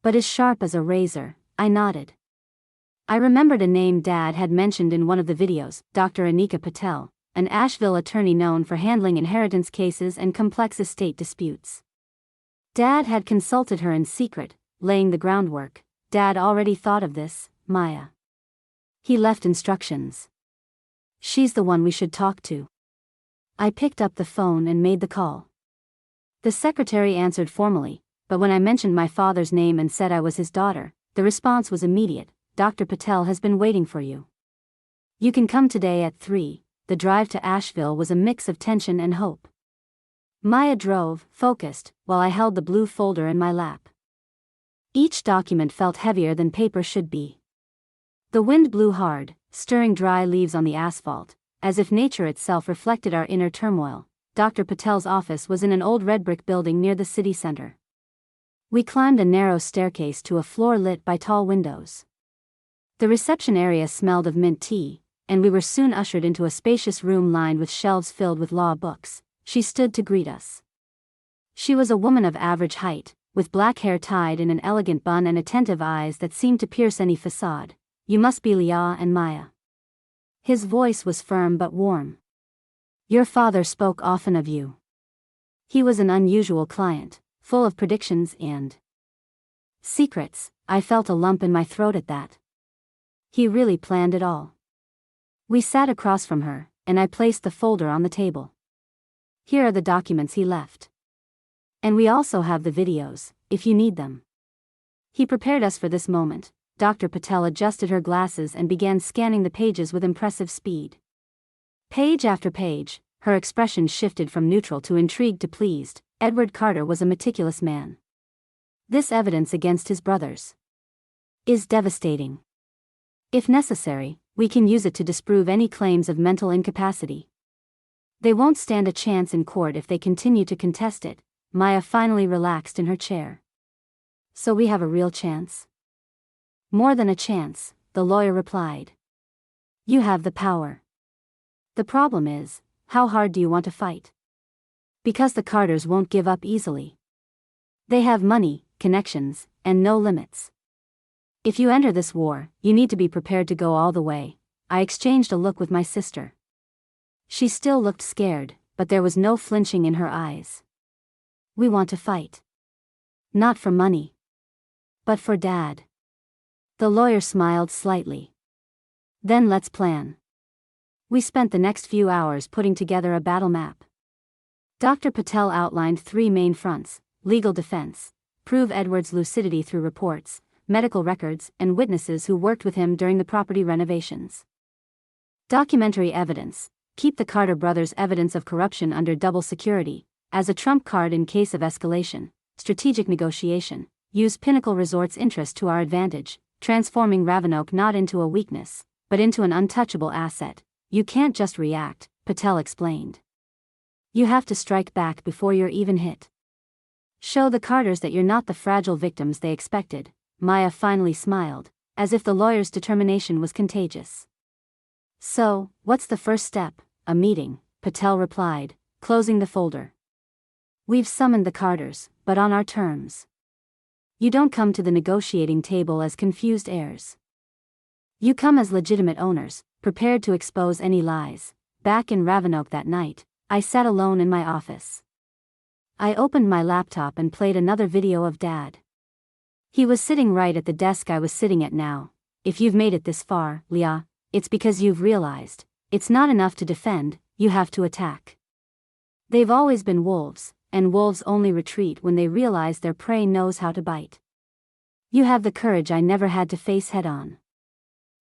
But as sharp as a razor, I nodded. I remembered a name Dad had mentioned in one of the videos, Dr. Anika Patel, an Asheville attorney known for handling inheritance cases and complex estate disputes. Dad had consulted her in secret, laying the groundwork. Dad already thought of this, Maya. He left instructions. She's the one we should talk to. I picked up the phone and made the call. The secretary answered formally, but when I mentioned my father's name and said I was his daughter, the response was immediate. Dr. Patel has been waiting for you. You can come today at 3. The drive to Asheville was a mix of tension and hope. Maya drove, focused, while I held the blue folder in my lap. Each document felt heavier than paper should be. The wind blew hard, stirring dry leaves on the asphalt, as if nature itself reflected our inner turmoil. Dr. Patel's office was in an old red brick building near the city center. We climbed a narrow staircase to a floor lit by tall windows. The reception area smelled of mint tea, and we were soon ushered into a spacious room lined with shelves filled with law books. She stood to greet us. She was a woman of average height, with black hair tied in an elegant bun and attentive eyes that seemed to pierce any facade. You must be Leah and Maya. His voice was firm but warm. Your father spoke often of you. He was an unusual client, full of predictions and secrets. I felt a lump in my throat at that. He really planned it all. We sat across from her, and I placed the folder on the table. Here are the documents he left. And we also have the videos, if you need them. He prepared us for this moment. Dr. Patel adjusted her glasses and began scanning the pages with impressive speed. Page after page, her expression shifted from neutral to intrigued to pleased. Edward Carter was a meticulous man. This evidence against his brothers is devastating. If necessary, we can use it to disprove any claims of mental incapacity. They won't stand a chance in court if they continue to contest it. Maya finally relaxed in her chair. So we have a real chance? More than a chance, the lawyer replied. You have the power. The problem is, how hard do you want to fight? Because the Carters won't give up easily. They have money, connections, and no limits. If you enter this war, you need to be prepared to go all the way. I exchanged a look with my sister. She still looked scared, but there was no flinching in her eyes. We want to fight. Not for money. But for Dad. The lawyer smiled slightly. Then let's plan. We spent the next few hours putting together a battle map. Dr. Patel outlined 3 main fronts: legal defense, prove Edward's lucidity through reports, medical records, and witnesses who worked with him during the property renovations. Documentary evidence, keep the Carter brothers' evidence of corruption under double security, as a trump card in case of escalation. Strategic negotiation, use Pinnacle Resort's interest to our advantage, transforming Ravenoak not into a weakness, but into an untouchable asset. You can't just react, Patel explained. You have to strike back before you're even hit. Show the Carters that you're not the fragile victims they expected. Maya finally smiled, as if the lawyer's determination was contagious. So, what's the first step? A meeting, Patel replied, closing the folder. We've summoned the Carters, but on our terms. You don't come to the negotiating table as confused heirs. You come as legitimate owners, prepared to expose any lies. Back in Ravenoak that night, I sat alone in my office. I opened my laptop and played another video of Dad. He was sitting right at the desk I was sitting at now. If you've made it this far, Leah, it's because you've realized, it's not enough to defend, you have to attack. They've always been wolves, and wolves only retreat when they realize their prey knows how to bite. You have the courage I never had to face head on.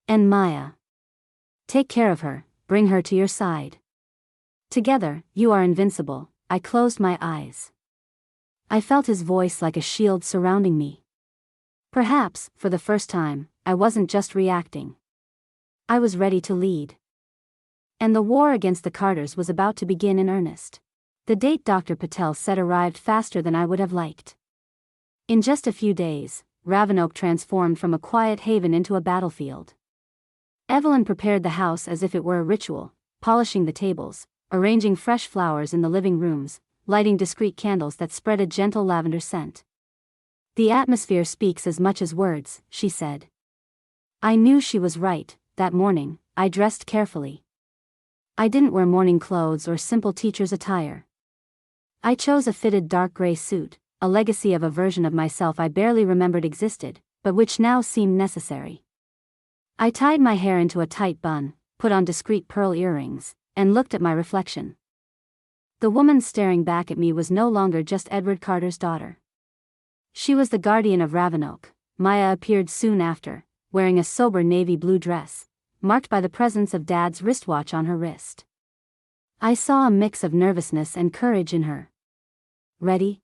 And Maya. Take care of her, bring her to your side. Together, you are invincible. I closed my eyes. I felt his voice like a shield surrounding me. Perhaps, for the first time, I wasn't just reacting. I was ready to lead. And the war against the Carters was about to begin in earnest. The date Dr. Patel said arrived faster than I would have liked. In just a few days, Ravenoak transformed from a quiet haven into a battlefield. Evelyn prepared the house as if it were a ritual, polishing the tables, arranging fresh flowers in the living rooms, lighting discreet candles that spread a gentle lavender scent. "The atmosphere speaks as much as words," she said. I knew she was right. That morning, I dressed carefully. I didn't wear morning clothes or simple teacher's attire. I chose a fitted dark gray suit, a legacy of a version of myself I barely remembered existed, but which now seemed necessary. I tied my hair into a tight bun, put on discreet pearl earrings, and looked at my reflection. The woman staring back at me was no longer just Edward Carter's daughter. She was the guardian of Ravenoak. Maya appeared soon after, wearing a sober navy blue dress, marked by the presence of Dad's wristwatch on her wrist. I saw a mix of nervousness and courage in her. "Ready?"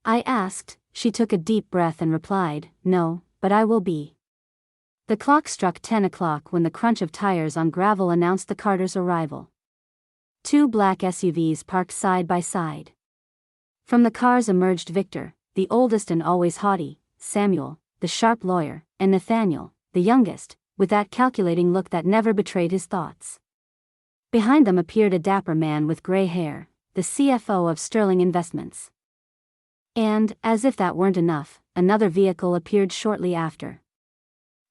I asked. She took a deep breath and replied, "No, but I will be." The clock struck 10 o'clock when the crunch of tires on gravel announced the Carters' arrival. 2 black SUVs parked side by side. From the cars emerged Victor, the oldest and always haughty, Samuel, the sharp lawyer, and Nathaniel, the youngest, with that calculating look that never betrayed his thoughts. Behind them appeared a dapper man with gray hair, the CFO of Sterling Investments. And, as if that weren't enough, another vehicle appeared shortly after.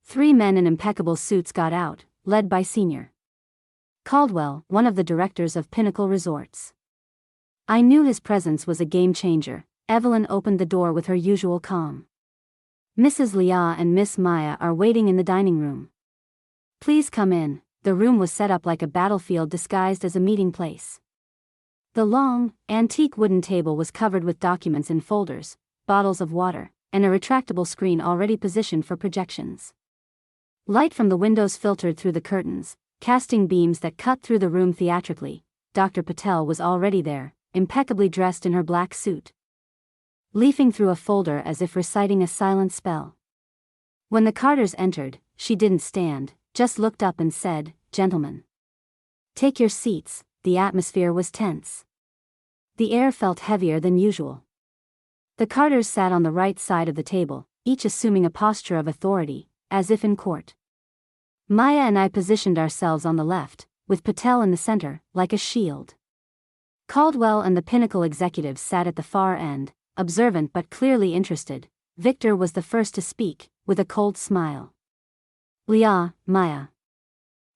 3 men in impeccable suits got out, led by Senior Caldwell, one of the directors of Pinnacle Resorts. I knew his presence was a game changer. Evelyn opened the door with her usual calm. "Mrs. Leah and Miss Maya are waiting in the dining room. Please come in." The room was set up like a battlefield disguised as a meeting place. The long, antique wooden table was covered with documents in folders, bottles of water, and a retractable screen already positioned for projections. Light from the windows filtered through the curtains, casting beams that cut through the room theatrically. Dr. Patel was already there, impeccably dressed in her black suit, leafing through a folder as if reciting a silent spell. When the Carters entered, she didn't stand, just looked up and said, "Gentlemen, take your seats." The atmosphere was tense. The air felt heavier than usual. The Carters sat on the right side of the table, each assuming a posture of authority, as if in court. Maya and I positioned ourselves on the left, with Patel in the center, like a shield. Caldwell and the Pinnacle executives sat at the far end, observant but clearly interested. Victor was the first to speak, with a cold smile. "Leah, Maya,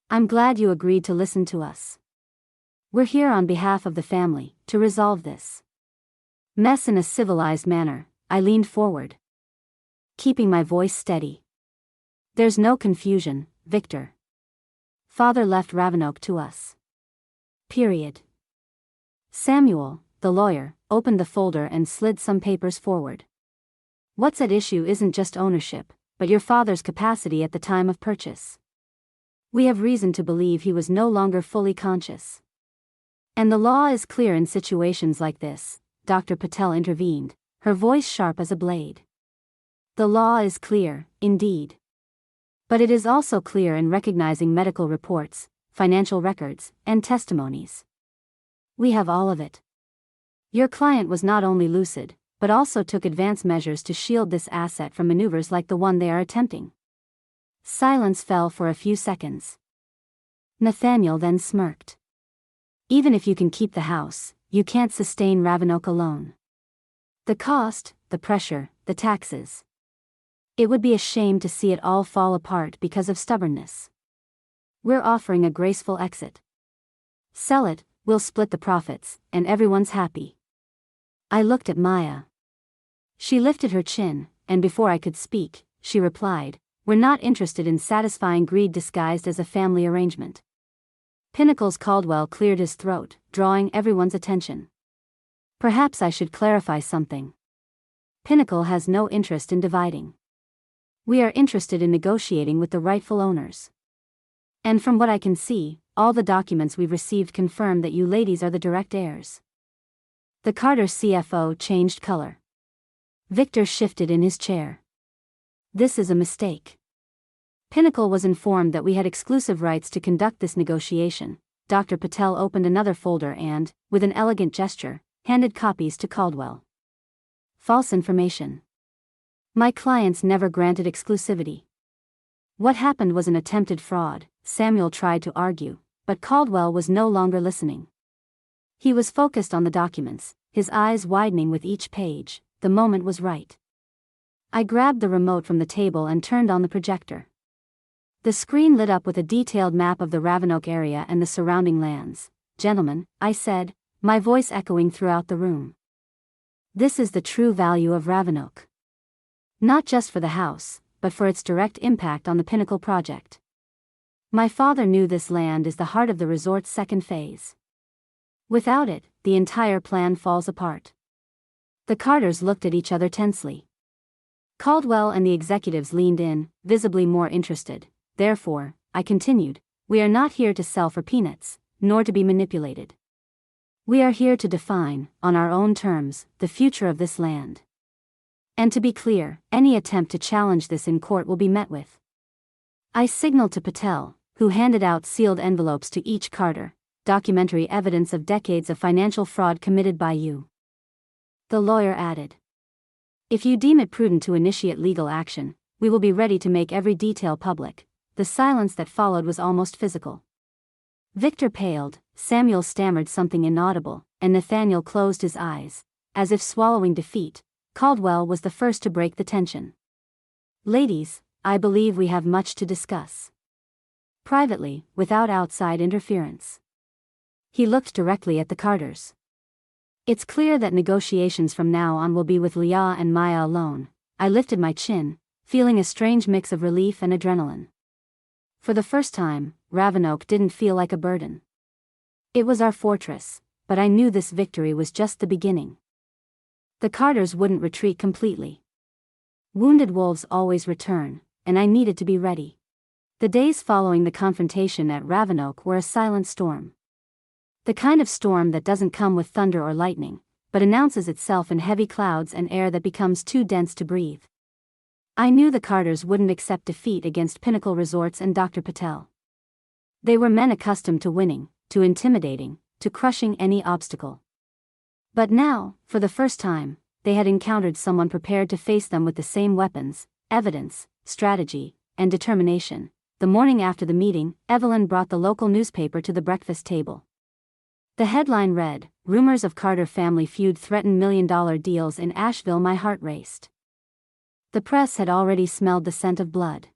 I'm glad you agreed to listen to us. We're here on behalf of the family, to resolve this mess in a civilized manner." I leaned forward, keeping my voice steady. "There's no confusion, Victor. Father left Ravenoak to us. Period." Samuel, the lawyer, opened the folder and slid some papers forward. "What's at issue isn't just ownership, but your father's capacity at the time of purchase. We have reason to believe he was no longer fully conscious. And the law is clear in situations like this," Dr. Patel intervened, her voice sharp as a blade. "The law is clear, indeed. But it is also clear in recognizing medical reports, financial records, and testimonies. We have all of it. Your client was not only lucid, but also took advance measures to shield this asset from maneuvers like the one they are attempting." Silence fell for a few seconds. Nathaniel then smirked. "Even if you can keep the house, you can't sustain Ravenoak alone. The cost, the pressure, the taxes. It would be a shame to see it all fall apart because of stubbornness. We're offering a graceful exit. Sell it, we'll split the profits, and everyone's happy." I looked at Maya. She lifted her chin, and before I could speak, she replied, "We're not interested in satisfying greed disguised as a family arrangement." Pinnacle's Caldwell cleared his throat, drawing everyone's attention. "Perhaps I should clarify something. Pinnacle has no interest in dividing. We are interested in negotiating with the rightful owners. And from what I can see, all the documents we've received confirm that you ladies are the direct heirs." The Carter CFO changed color. Victor shifted in his chair. "This is a mistake. Pinnacle was informed that we had exclusive rights to conduct this negotiation." Dr. Patel opened another folder and, with an elegant gesture, handed copies to Caldwell. "False information. My clients never granted exclusivity. What happened was an attempted fraud, Samuel tried to argue, but Caldwell was no longer listening. He was focused on the documents, his eyes widening with each page. The moment was right. I grabbed the remote from the table and turned on the projector. The screen lit up with a detailed map of the Ravenoak area and the surrounding lands. "Gentlemen," I said, my voice echoing throughout the room. "This is the true value of Ravenoak. Not just for the house, but for its direct impact on the Pinnacle project. My father knew this land is the heart of the resort's second phase. Without it, the entire plan falls apart." The Carters looked at each other tensely. Caldwell and the executives leaned in, visibly more interested. "Therefore," I continued, "we are not here to sell for peanuts, nor to be manipulated. We are here to define, on our own terms, the future of this land. And to be clear, any attempt to challenge this in court will be met with." I signaled to Patel, who handed out sealed envelopes to each Carter, "Documentary evidence of decades of financial fraud committed by you." The lawyer added, "If you deem it prudent to initiate legal action, we will be ready to make every detail public." The silence that followed was almost physical. Victor paled, Samuel stammered something inaudible, and Nathaniel closed his eyes, as if swallowing defeat. Caldwell was the first to break the tension. "Ladies, I believe we have much to discuss. Privately, without outside interference." He looked directly at the Carters. "It's clear that negotiations from now on will be with Leah and Maya alone." I lifted my chin, feeling a strange mix of relief and adrenaline. For the first time, Ravenoak didn't feel like a burden. It was our fortress, but I knew this victory was just the beginning. The Carters wouldn't retreat completely. Wounded wolves always return, and I needed to be ready. The days following the confrontation at Ravenoak were a silent storm. The kind of storm that doesn't come with thunder or lightning, but announces itself in heavy clouds and air that becomes too dense to breathe. I knew the Carters wouldn't accept defeat against Pinnacle Resorts and Dr. Patel. They were men accustomed to winning, to intimidating, to crushing any obstacle. But now, for the first time, they had encountered someone prepared to face them with the same weapons, evidence, strategy, and determination. The morning after the meeting, Evelyn brought the local newspaper to the breakfast table. The headline read, "Rumors of Carter family feud threaten $1 million deals in Asheville." My heart raced. The press had already smelled the scent of blood.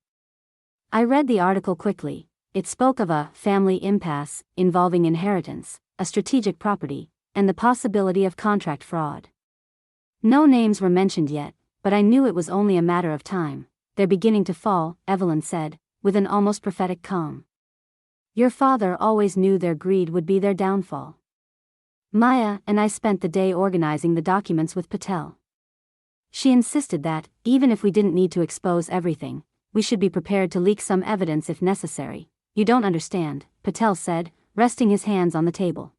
I read the article quickly. It spoke of a family impasse involving inheritance, a strategic property, and the possibility of contract fraud. No names were mentioned yet, but I knew it was only a matter of time. "They're beginning to fall," Evelyn said, with an almost prophetic calm. "Your father always knew their greed would be their downfall." Maya and I spent the day organizing the documents with Patel. She insisted that, even if we didn't need to expose everything, we should be prepared to leak some evidence if necessary. "You don't understand," Patel said, resting his hands on the table.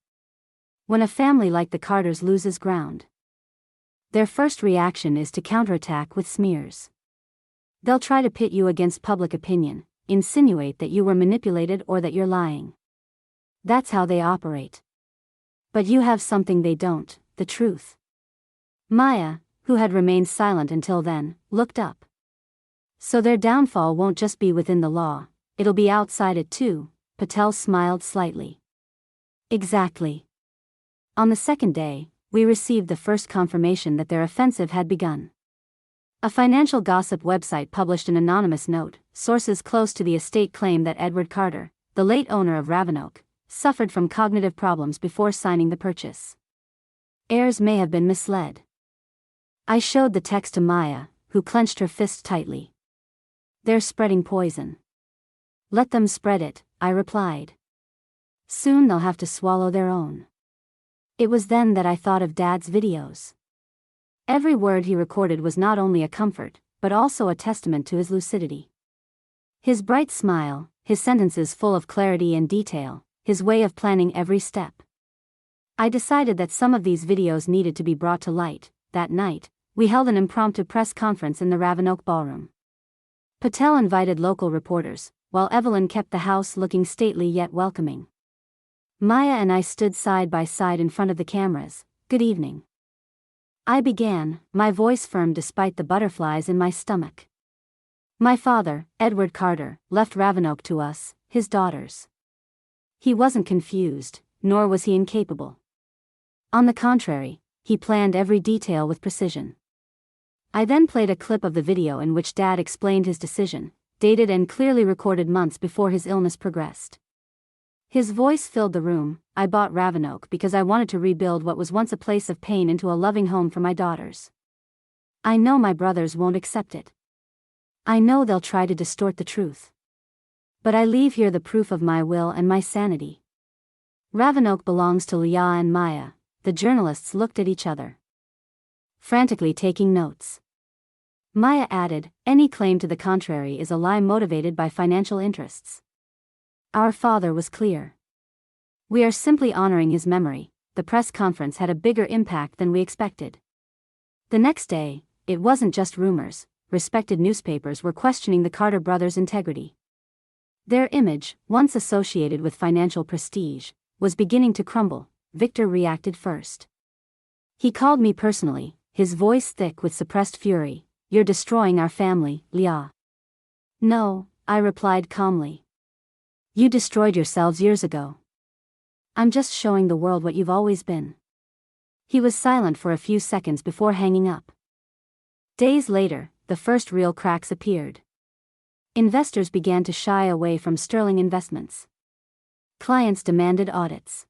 "When a family like the Carters loses ground, their first reaction is to counterattack with smears. They'll try to pit you against public opinion, insinuate that you were manipulated or that you're lying. That's how they operate. But you have something they don't, the truth." Maya, who had remained silent until then, looked up. "So their downfall won't just be within the law, it'll be outside it too," Patel smiled slightly. "Exactly." On the second day, we received the first confirmation that their offensive had begun. A financial gossip website published an anonymous note. Sources close to the estate claim that Edward Carter, the late owner of Ravenoak, suffered from cognitive problems before signing the purchase. Heirs may have been misled. I showed the text to Maya, who clenched her fist tightly. "They're spreading poison." "Let them spread it," I replied. "Soon they'll have to swallow their own." It was then that I thought of Dad's videos. Every word he recorded was not only a comfort, but also a testament to his lucidity. His bright smile, his sentences full of clarity and detail, his way of planning every step. I decided that some of these videos needed to be brought to light. That night, we held an impromptu press conference in the Ravenoak ballroom. Patel invited local reporters, while Evelyn kept the house looking stately yet welcoming. Maya and I stood side by side in front of the cameras. "Good evening," I began, my voice firm despite the butterflies in my stomach. My father, Edward Carter, left Ravenoak to us, his daughters. He wasn't confused, nor was he incapable. On the contrary, he planned every detail with precision. I then played a clip of the video in which Dad explained his decision, dated and clearly recorded months before his illness progressed. His voice filled the room. I bought Ravenoak because I wanted to rebuild what was once a place of pain into a loving home for my daughters. I know my brothers won't accept it. I know they'll try to distort the truth. But I leave here the proof of my will and my sanity. Ravenoak belongs to Leah and Maya. The journalists looked at each other, frantically taking notes. Maya added, any claim to the contrary is a lie motivated by financial interests. Our father was clear. We are simply honoring his memory. The press conference had a bigger impact than we expected. The next day, it wasn't just rumors. Respected newspapers were questioning the Carter brothers' integrity. Their image, once associated with financial prestige, was beginning to crumble. Victor reacted first. He called me personally, his voice thick with suppressed fury. You're destroying our family, Leah. No, I replied calmly. You destroyed yourselves years ago. I'm just showing the world what you've always been. He was silent for a few seconds before hanging up. Days later, the first real cracks appeared. Investors began to shy away from sterling investments. Clients demanded audits.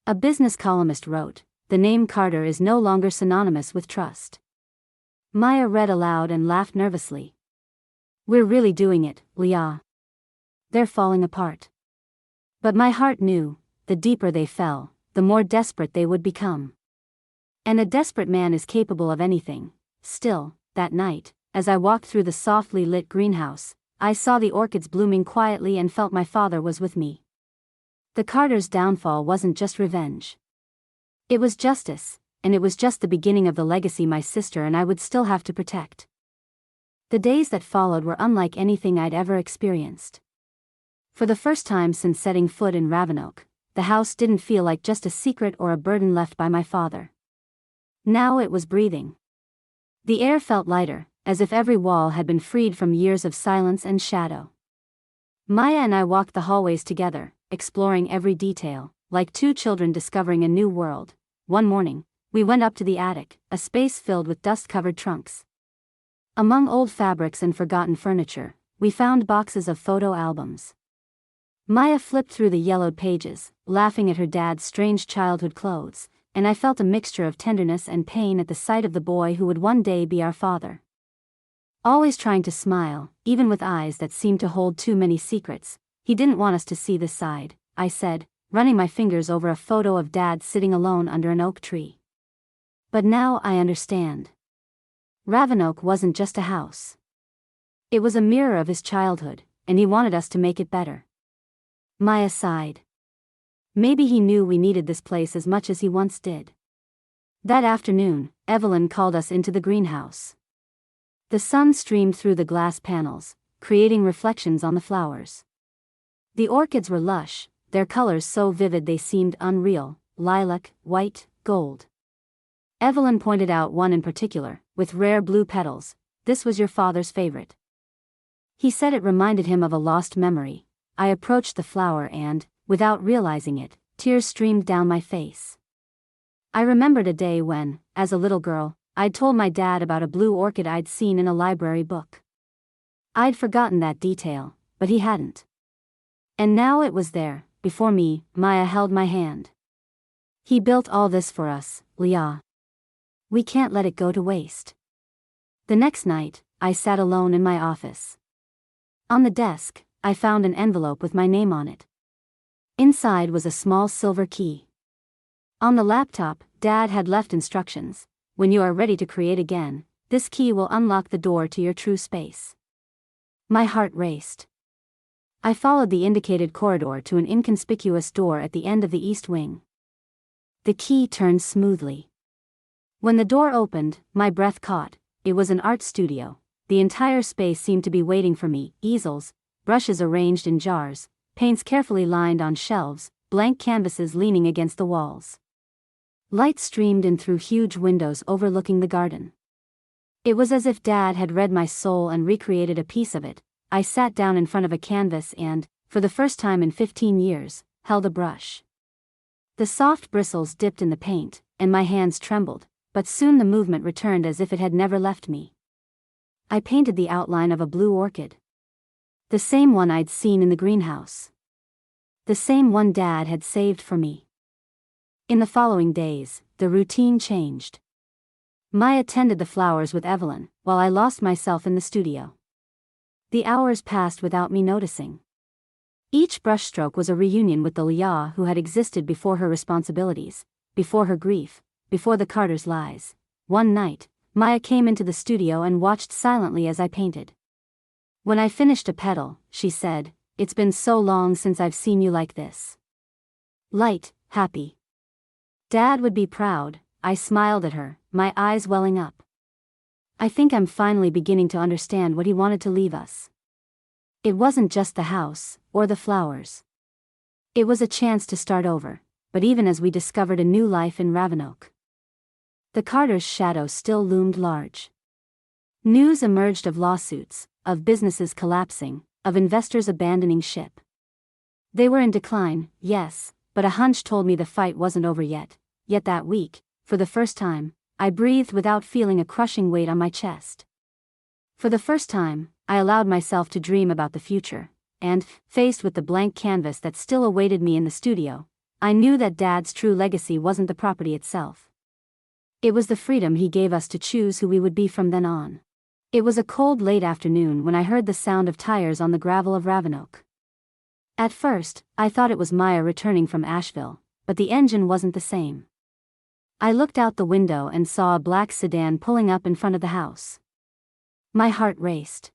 A business columnist wrote, the name Carter is no longer synonymous with trust. Maya read aloud and laughed nervously. We're really doing it, Leah. They're falling apart. But my heart knew, the deeper they fell, the more desperate they would become. And a desperate man is capable of anything. Still, that night, as I walked through the softly lit greenhouse, I saw the orchids blooming quietly and felt my father was with me. The Carters' downfall wasn't just revenge. It was justice, and it was just the beginning of the legacy my sister and I would still have to protect. The days that followed were unlike anything I'd ever experienced. For the first time since setting foot in Ravenoak, the house didn't feel like just a secret or a burden left by my father. Now it was breathing. The air felt lighter, as if every wall had been freed from years of silence and shadow. Maya and I walked the hallways together, exploring every detail, like two children discovering a new world. One morning, we went up to the attic, a space filled with dust-covered trunks. Among old fabrics and forgotten furniture, we found boxes of photo albums. Maya flipped through the yellowed pages, laughing at her dad's strange childhood clothes, and I felt a mixture of tenderness and pain at the sight of the boy who would one day be our father. Always trying to smile, even with eyes that seemed to hold too many secrets, he didn't want us to see this side, I said, running my fingers over a photo of Dad sitting alone under an oak tree. But now I understand. Ravenoak wasn't just a house. It was a mirror of his childhood, and he wanted us to make it better. Maya sighed. Maybe he knew we needed this place as much as he once did. That afternoon, Evelyn called us into the greenhouse. The sun streamed through the glass panels, creating reflections on the flowers. The orchids were lush, their colors so vivid they seemed unreal, lilac, white, gold. Evelyn pointed out one in particular, with rare blue petals. This was your father's favorite. He said it reminded him of a lost memory. I approached the flower and, without realizing it, tears streamed down my face. I remembered a day when, as a little girl, I'd told my dad about a blue orchid I'd seen in a library book. I'd forgotten that detail, but he hadn't. And now it was there, before me. Maya held my hand. He built all this for us, Leah. We can't let it go to waste. The next night, I sat alone in my office. On the desk, I found an envelope with my name on it. Inside was a small silver key. On the laptop, Dad had left instructions. When you are ready to create again, this key will unlock the door to your true space. My heart raced. I followed the indicated corridor to an inconspicuous door at the end of the east wing. The key turned smoothly. When the door opened, my breath caught. It was an art studio. The entire space seemed to be waiting for me. Easels, brushes arranged in jars, paints carefully lined on shelves, blank canvases leaning against the walls. Light streamed in through huge windows overlooking the garden. It was as if Dad had read my soul and recreated a piece of it. I sat down in front of a canvas and, for the first time in 15 years, held a brush. The soft bristles dipped in the paint, and my hands trembled, but soon the movement returned as if it had never left me. I painted the outline of a blue orchid. The same one I'd seen in the greenhouse. The same one Dad had saved for me. In the following days, the routine changed. Maya tended the flowers with Evelyn, while I lost myself in the studio. The hours passed without me noticing. Each brushstroke was a reunion with the Leah who had existed before her responsibilities, before her grief, before the Carter's lies. One night, Maya came into the studio and watched silently as I painted. When I finished a petal, she said, "It's been so long since I've seen you like this. Light, happy." Dad would be proud. I smiled at her, my eyes welling up. I think I'm finally beginning to understand what he wanted to leave us. It wasn't just the house, or the flowers. It was a chance to start over, but even as we discovered a new life in Ravenoak. The Carters' shadow still loomed large. News emerged of lawsuits, of businesses collapsing, of investors abandoning ship. They were in decline, yes, but a hunch told me the fight wasn't over yet. Yet that week, for the first time, I breathed without feeling a crushing weight on my chest. For the first time, I allowed myself to dream about the future, and, faced with the blank canvas that still awaited me in the studio, I knew that Dad's true legacy wasn't the property itself. It was the freedom he gave us to choose who we would be from then on. It was a cold late afternoon when I heard the sound of tires on the gravel of Ravenoak. At first, I thought it was Maya returning from Asheville, but the engine wasn't the same. I looked out the window and saw a black sedan pulling up in front of the house. My heart raced.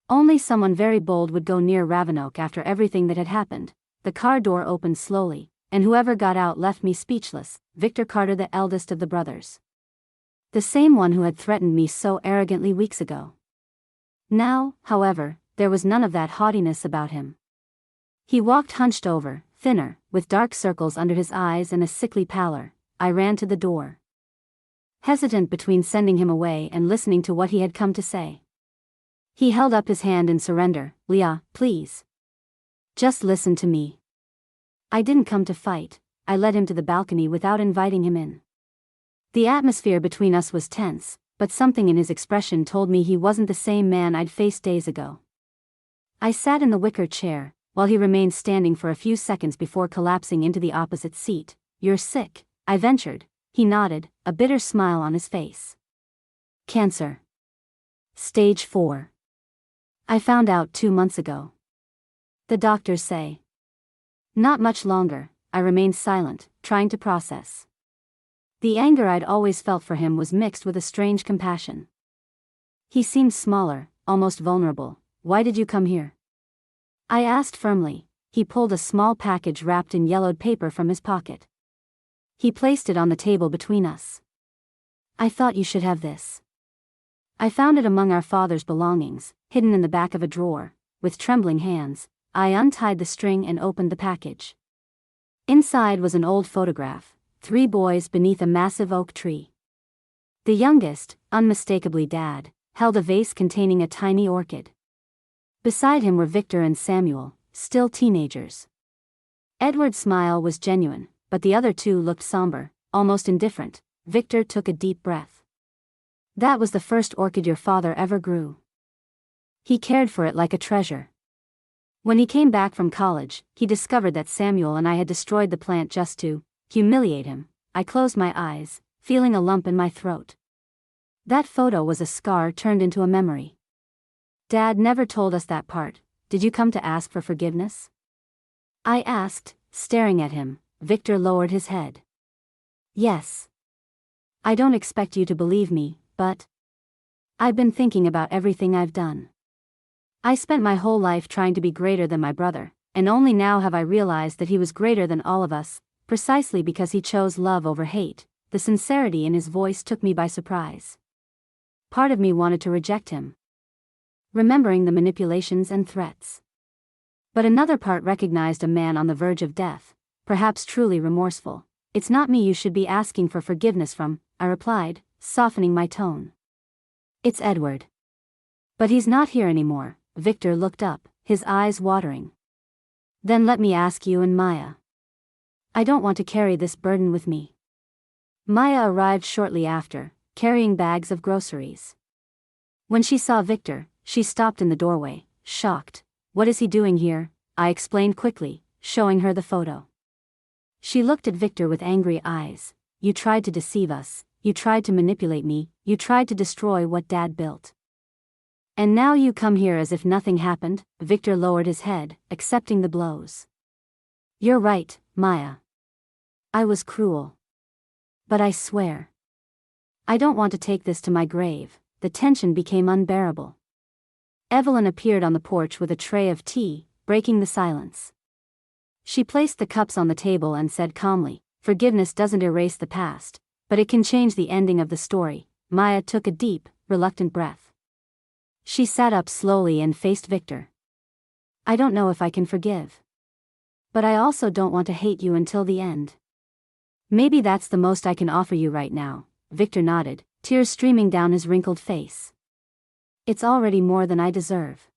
Only someone very bold would go near Ravenoak after everything that had happened. The car door opened slowly, and whoever got out left me speechless. Victor Carter, the eldest of the brothers. The same one who had threatened me so arrogantly weeks ago. Now, however, there was none of that haughtiness about him. He walked hunched over, thinner, with dark circles under his eyes and a sickly pallor. I ran to the door, hesitant between sending him away and listening to what he had come to say. He held up his hand in surrender. "Leah, please. Just listen to me." I didn't come to fight. I led him to the balcony without inviting him in. The atmosphere between us was tense, but something in his expression told me he wasn't the same man I'd faced days ago. I sat in the wicker chair, while he remained standing for a few seconds before collapsing into the opposite seat. "You're sick," I ventured. He nodded, a bitter smile on his face. "Cancer. Stage 4. I found out 2 months ago. The doctors say." "Not much longer." I remained silent, trying to process. The anger I'd always felt for him was mixed with a strange compassion. He seemed smaller, almost vulnerable. "Why did you come here?" I asked firmly. He pulled a small package wrapped in yellowed paper from his pocket. He placed it on the table between us. "I thought you should have this." I found it among our father's belongings, hidden in the back of a drawer. With trembling hands, I untied the string and opened the package. Inside was an old photograph, 3 boys beneath a massive oak tree. The youngest, unmistakably Dad, held a vase containing a tiny orchid. Beside him were Victor and Samuel, still teenagers. Edward's smile was genuine, but the other 2 looked somber, almost indifferent. Victor took a deep breath. "That was the first orchid your father ever grew. He cared for it like a treasure. When he came back from college, he discovered that Samuel and I had destroyed the plant just to humiliate him." I closed my eyes, feeling a lump in my throat. That photo was a scar turned into a memory. "Dad never told us that part. Did you come to ask for forgiveness?" I asked, staring at him. Victor lowered his head. "Yes. I don't expect you to believe me, but I've been thinking about everything I've done. I spent my whole life trying to be greater than my brother, and only now have I realized that he was greater than all of us, precisely because he chose love over hate." The sincerity in his voice took me by surprise. Part of me wanted to reject him, remembering the manipulations and threats. But another part recognized a man on the verge of death, perhaps truly remorseful. "It's not me you should be asking for forgiveness from," I replied, softening my tone. It's Edward. But he's not here anymore. Victor looked up, his eyes watering. Then let me ask you and Maya. I don't want to carry this burden with me. Maya arrived shortly after, carrying bags of groceries. When she saw Victor, she stopped in the doorway, shocked. What is he doing here? I explained quickly, showing her the photo. She looked at Victor with angry eyes. You tried to deceive us, you tried to manipulate me, you tried to destroy what Dad built. And now you come here as if nothing happened. Victor lowered his head, accepting the blows. You're right, Maya. I was cruel. But I swear, I don't want to take this to my grave. The tension became unbearable. Evelyn appeared on the porch with a tray of tea, breaking the silence. She placed the cups on the table and said calmly, forgiveness doesn't erase the past, but it can change the ending of the story. Maya took a deep, reluctant breath. She sat up slowly and faced Victor. I don't know if I can forgive. But I also don't want to hate you until the end. Maybe that's the most I can offer you right now. Victor nodded, tears streaming down his wrinkled face. It's already more than I deserve.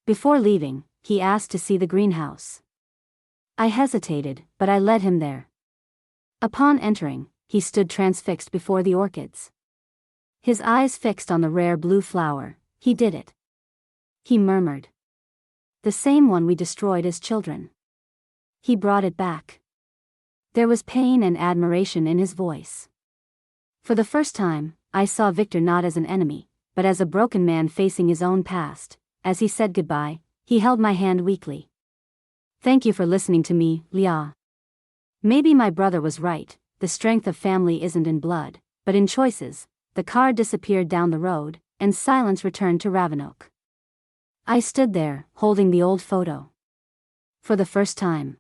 Before leaving, he asked to see the greenhouse. I hesitated, but I led him there. Upon entering, he stood transfixed before the orchids. His eyes fixed on the rare blue flower. He did it. He murmured. The same one we destroyed as children. He brought it back. There was pain and admiration in his voice. For the first time, I saw Victor not as an enemy, but as a broken man facing his own past. As he said goodbye, he held my hand weakly. Thank you for listening to me, Leah. Maybe my brother was right, the strength of family isn't in blood, but in choices. The car disappeared down the road, and silence returned to Ravenoak. I stood there, holding the old photo. For the first time,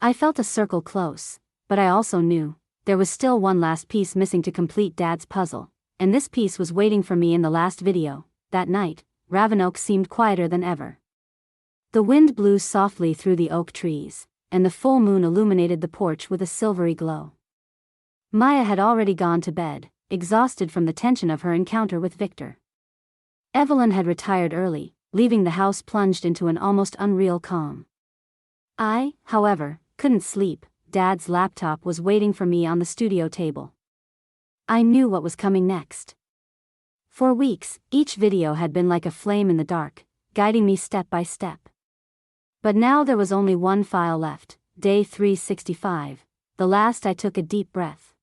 I felt a circle close, but I also knew there was still one last piece missing to complete Dad's puzzle, and this piece was waiting for me in the last video. That night, Ravenoak seemed quieter than ever. The wind blew softly through the oak trees, and the full moon illuminated the porch with a silvery glow. Maya had already gone to bed, exhausted from the tension of her encounter with Victor. Evelyn had retired early, leaving the house plunged into an almost unreal calm. I, however, couldn't sleep. Dad's laptop was waiting for me on the studio table. I knew what was coming next. For weeks, each video had been like a flame in the dark, guiding me step by step. But now there was only one file left, day 365. The last. I took a deep breath,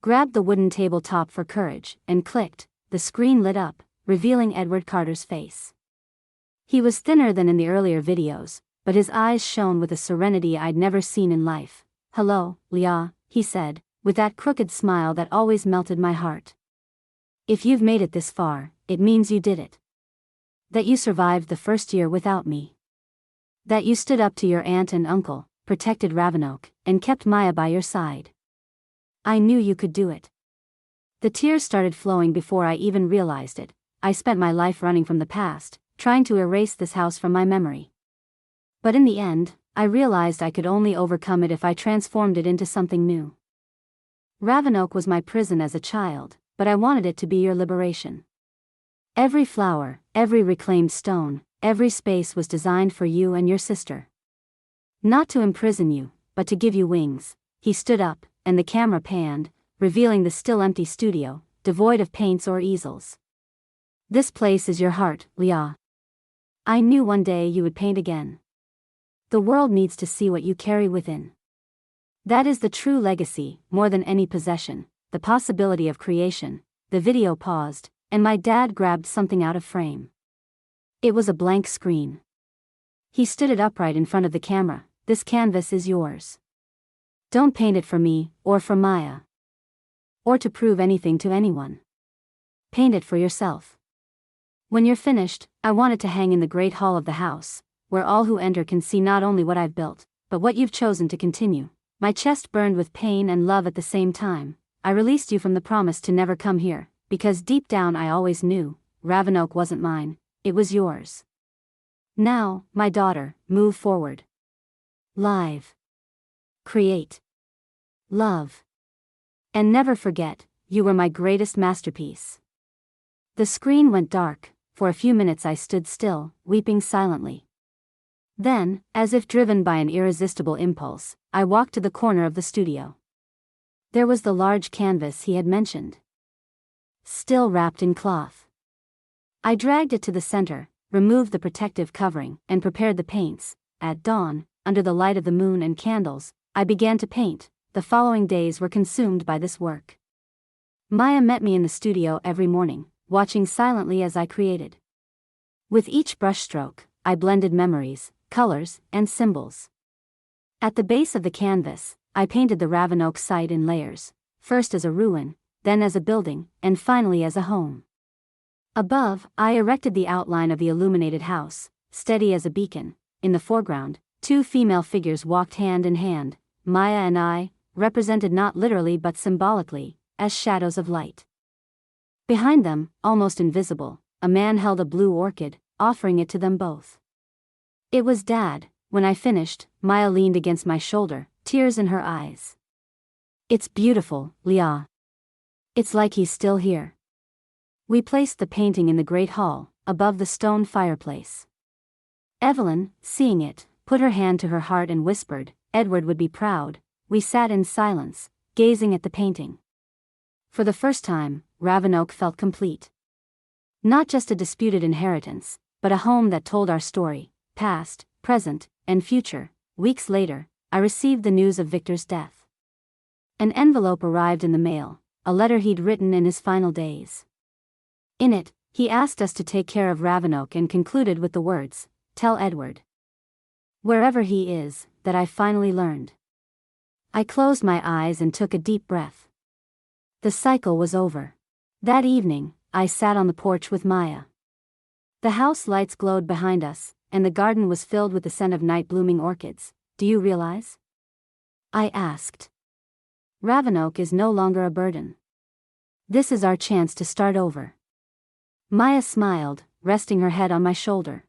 grabbed the wooden tabletop for courage, and clicked. The screen lit up, revealing Edward Carter's face. He was thinner than in the earlier videos, but his eyes shone with a serenity I'd never seen in life. Hello, Leah, he said, with that crooked smile that always melted my heart. If you've made it this far, it means you did it. That you survived the first year without me. That you stood up to your aunt and uncle, protected Ravenoak, and kept Maya by your side. I knew you could do it. The tears started flowing before I even realized it. I spent my life running from the past, trying to erase this house from my memory. But in the end, I realized I could only overcome it if I transformed it into something new. Ravenoak was my prison as a child, but I wanted it to be your liberation. Every flower, every reclaimed stone, every space was designed for you and your sister. Not to imprison you, but to give you wings. He stood up, and the camera panned, revealing the still empty studio, devoid of paints or easels. This place is your heart, Leah. I knew one day you would paint again. The world needs to see what you carry within. That is the true legacy, more than any possession, the possibility of creation. The video paused, and my dad grabbed something out of frame. It was a blank screen. He stood it upright in front of the camera. This canvas is yours. Don't paint it for me, or for Maya. Or to prove anything to anyone. Paint it for yourself. When you're finished, I want it to hang in the great hall of the house, where all who enter can see not only what I've built, but what you've chosen to continue. My chest burned with pain and love at the same time. I released you from the promise to never come here, because deep down I always knew, Ravenoak wasn't mine, it was yours. Now, my daughter, move forward. Live. Create. Love. And never forget, you were my greatest masterpiece. The screen went dark. For a few minutes I stood still, weeping silently. Then, as if driven by an irresistible impulse, I walked to the corner of the studio. There was the large canvas he had mentioned, still wrapped in cloth. I dragged it to the center, removed the protective covering, and prepared the paints. At dawn, under the light of the moon and candles, I began to paint. The following days were consumed by this work. Maya met me in the studio every morning, watching silently as I created. With each brushstroke, I blended memories, colors, and symbols. At the base of the canvas, I painted the Ravenoak site in layers, first as a ruin, then as a building, and finally as a home. Above, I erected the outline of the illuminated house, steady as a beacon. In the foreground, two female figures walked hand in hand, Maya and I, represented not literally but symbolically, as shadows of light. Behind them, almost invisible, a man held a blue orchid, offering it to them both. It was Dad. When I finished, Maya leaned against my shoulder, tears in her eyes. "It's beautiful, Leah. It's like he's still here." We placed the painting in the great hall, above the stone fireplace. Evelyn, seeing it, put her hand to her heart and whispered, "Edward would be proud." We sat in silence, gazing at the painting. For the first time, Ravenoak felt complete. Not just a disputed inheritance, but a home that told our story, past, present, and future. Weeks later, I received the news of Victor's death. An envelope arrived in the mail, a letter he'd written in his final days. In it, he asked us to take care of Ravenoak and concluded with the words, "Tell Edward, wherever he is, that I finally learned." I closed my eyes and took a deep breath. The cycle was over. That evening, I sat on the porch with Maya. The house lights glowed behind us, and the garden was filled with the scent of night-blooming orchids. "Do you realize?" I asked. "Ravenoak is no longer a burden. This is our chance to start over." Maya smiled, resting her head on my shoulder.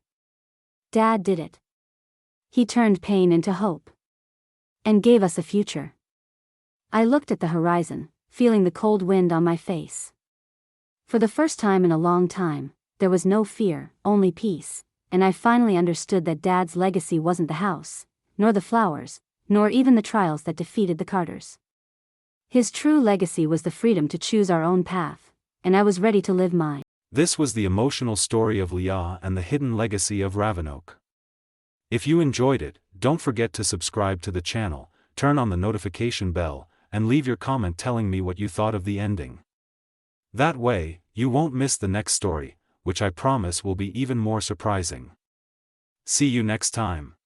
"Dad did it. He turned pain into hope. And gave us a future." I looked at the horizon, feeling the cold wind on my face. For the first time in a long time, there was no fear, only peace, and I finally understood that Dad's legacy wasn't the house, nor the flowers, nor even the trials that defeated the Carters. His true legacy was the freedom to choose our own path, and I was ready to live mine. This was the emotional story of Leah and the hidden legacy of Ravenoak. If you enjoyed it, don't forget to subscribe to the channel, turn on the notification bell, and leave your comment telling me what you thought of the ending. That way, you won't miss the next story, which I promise will be even more surprising. See you next time.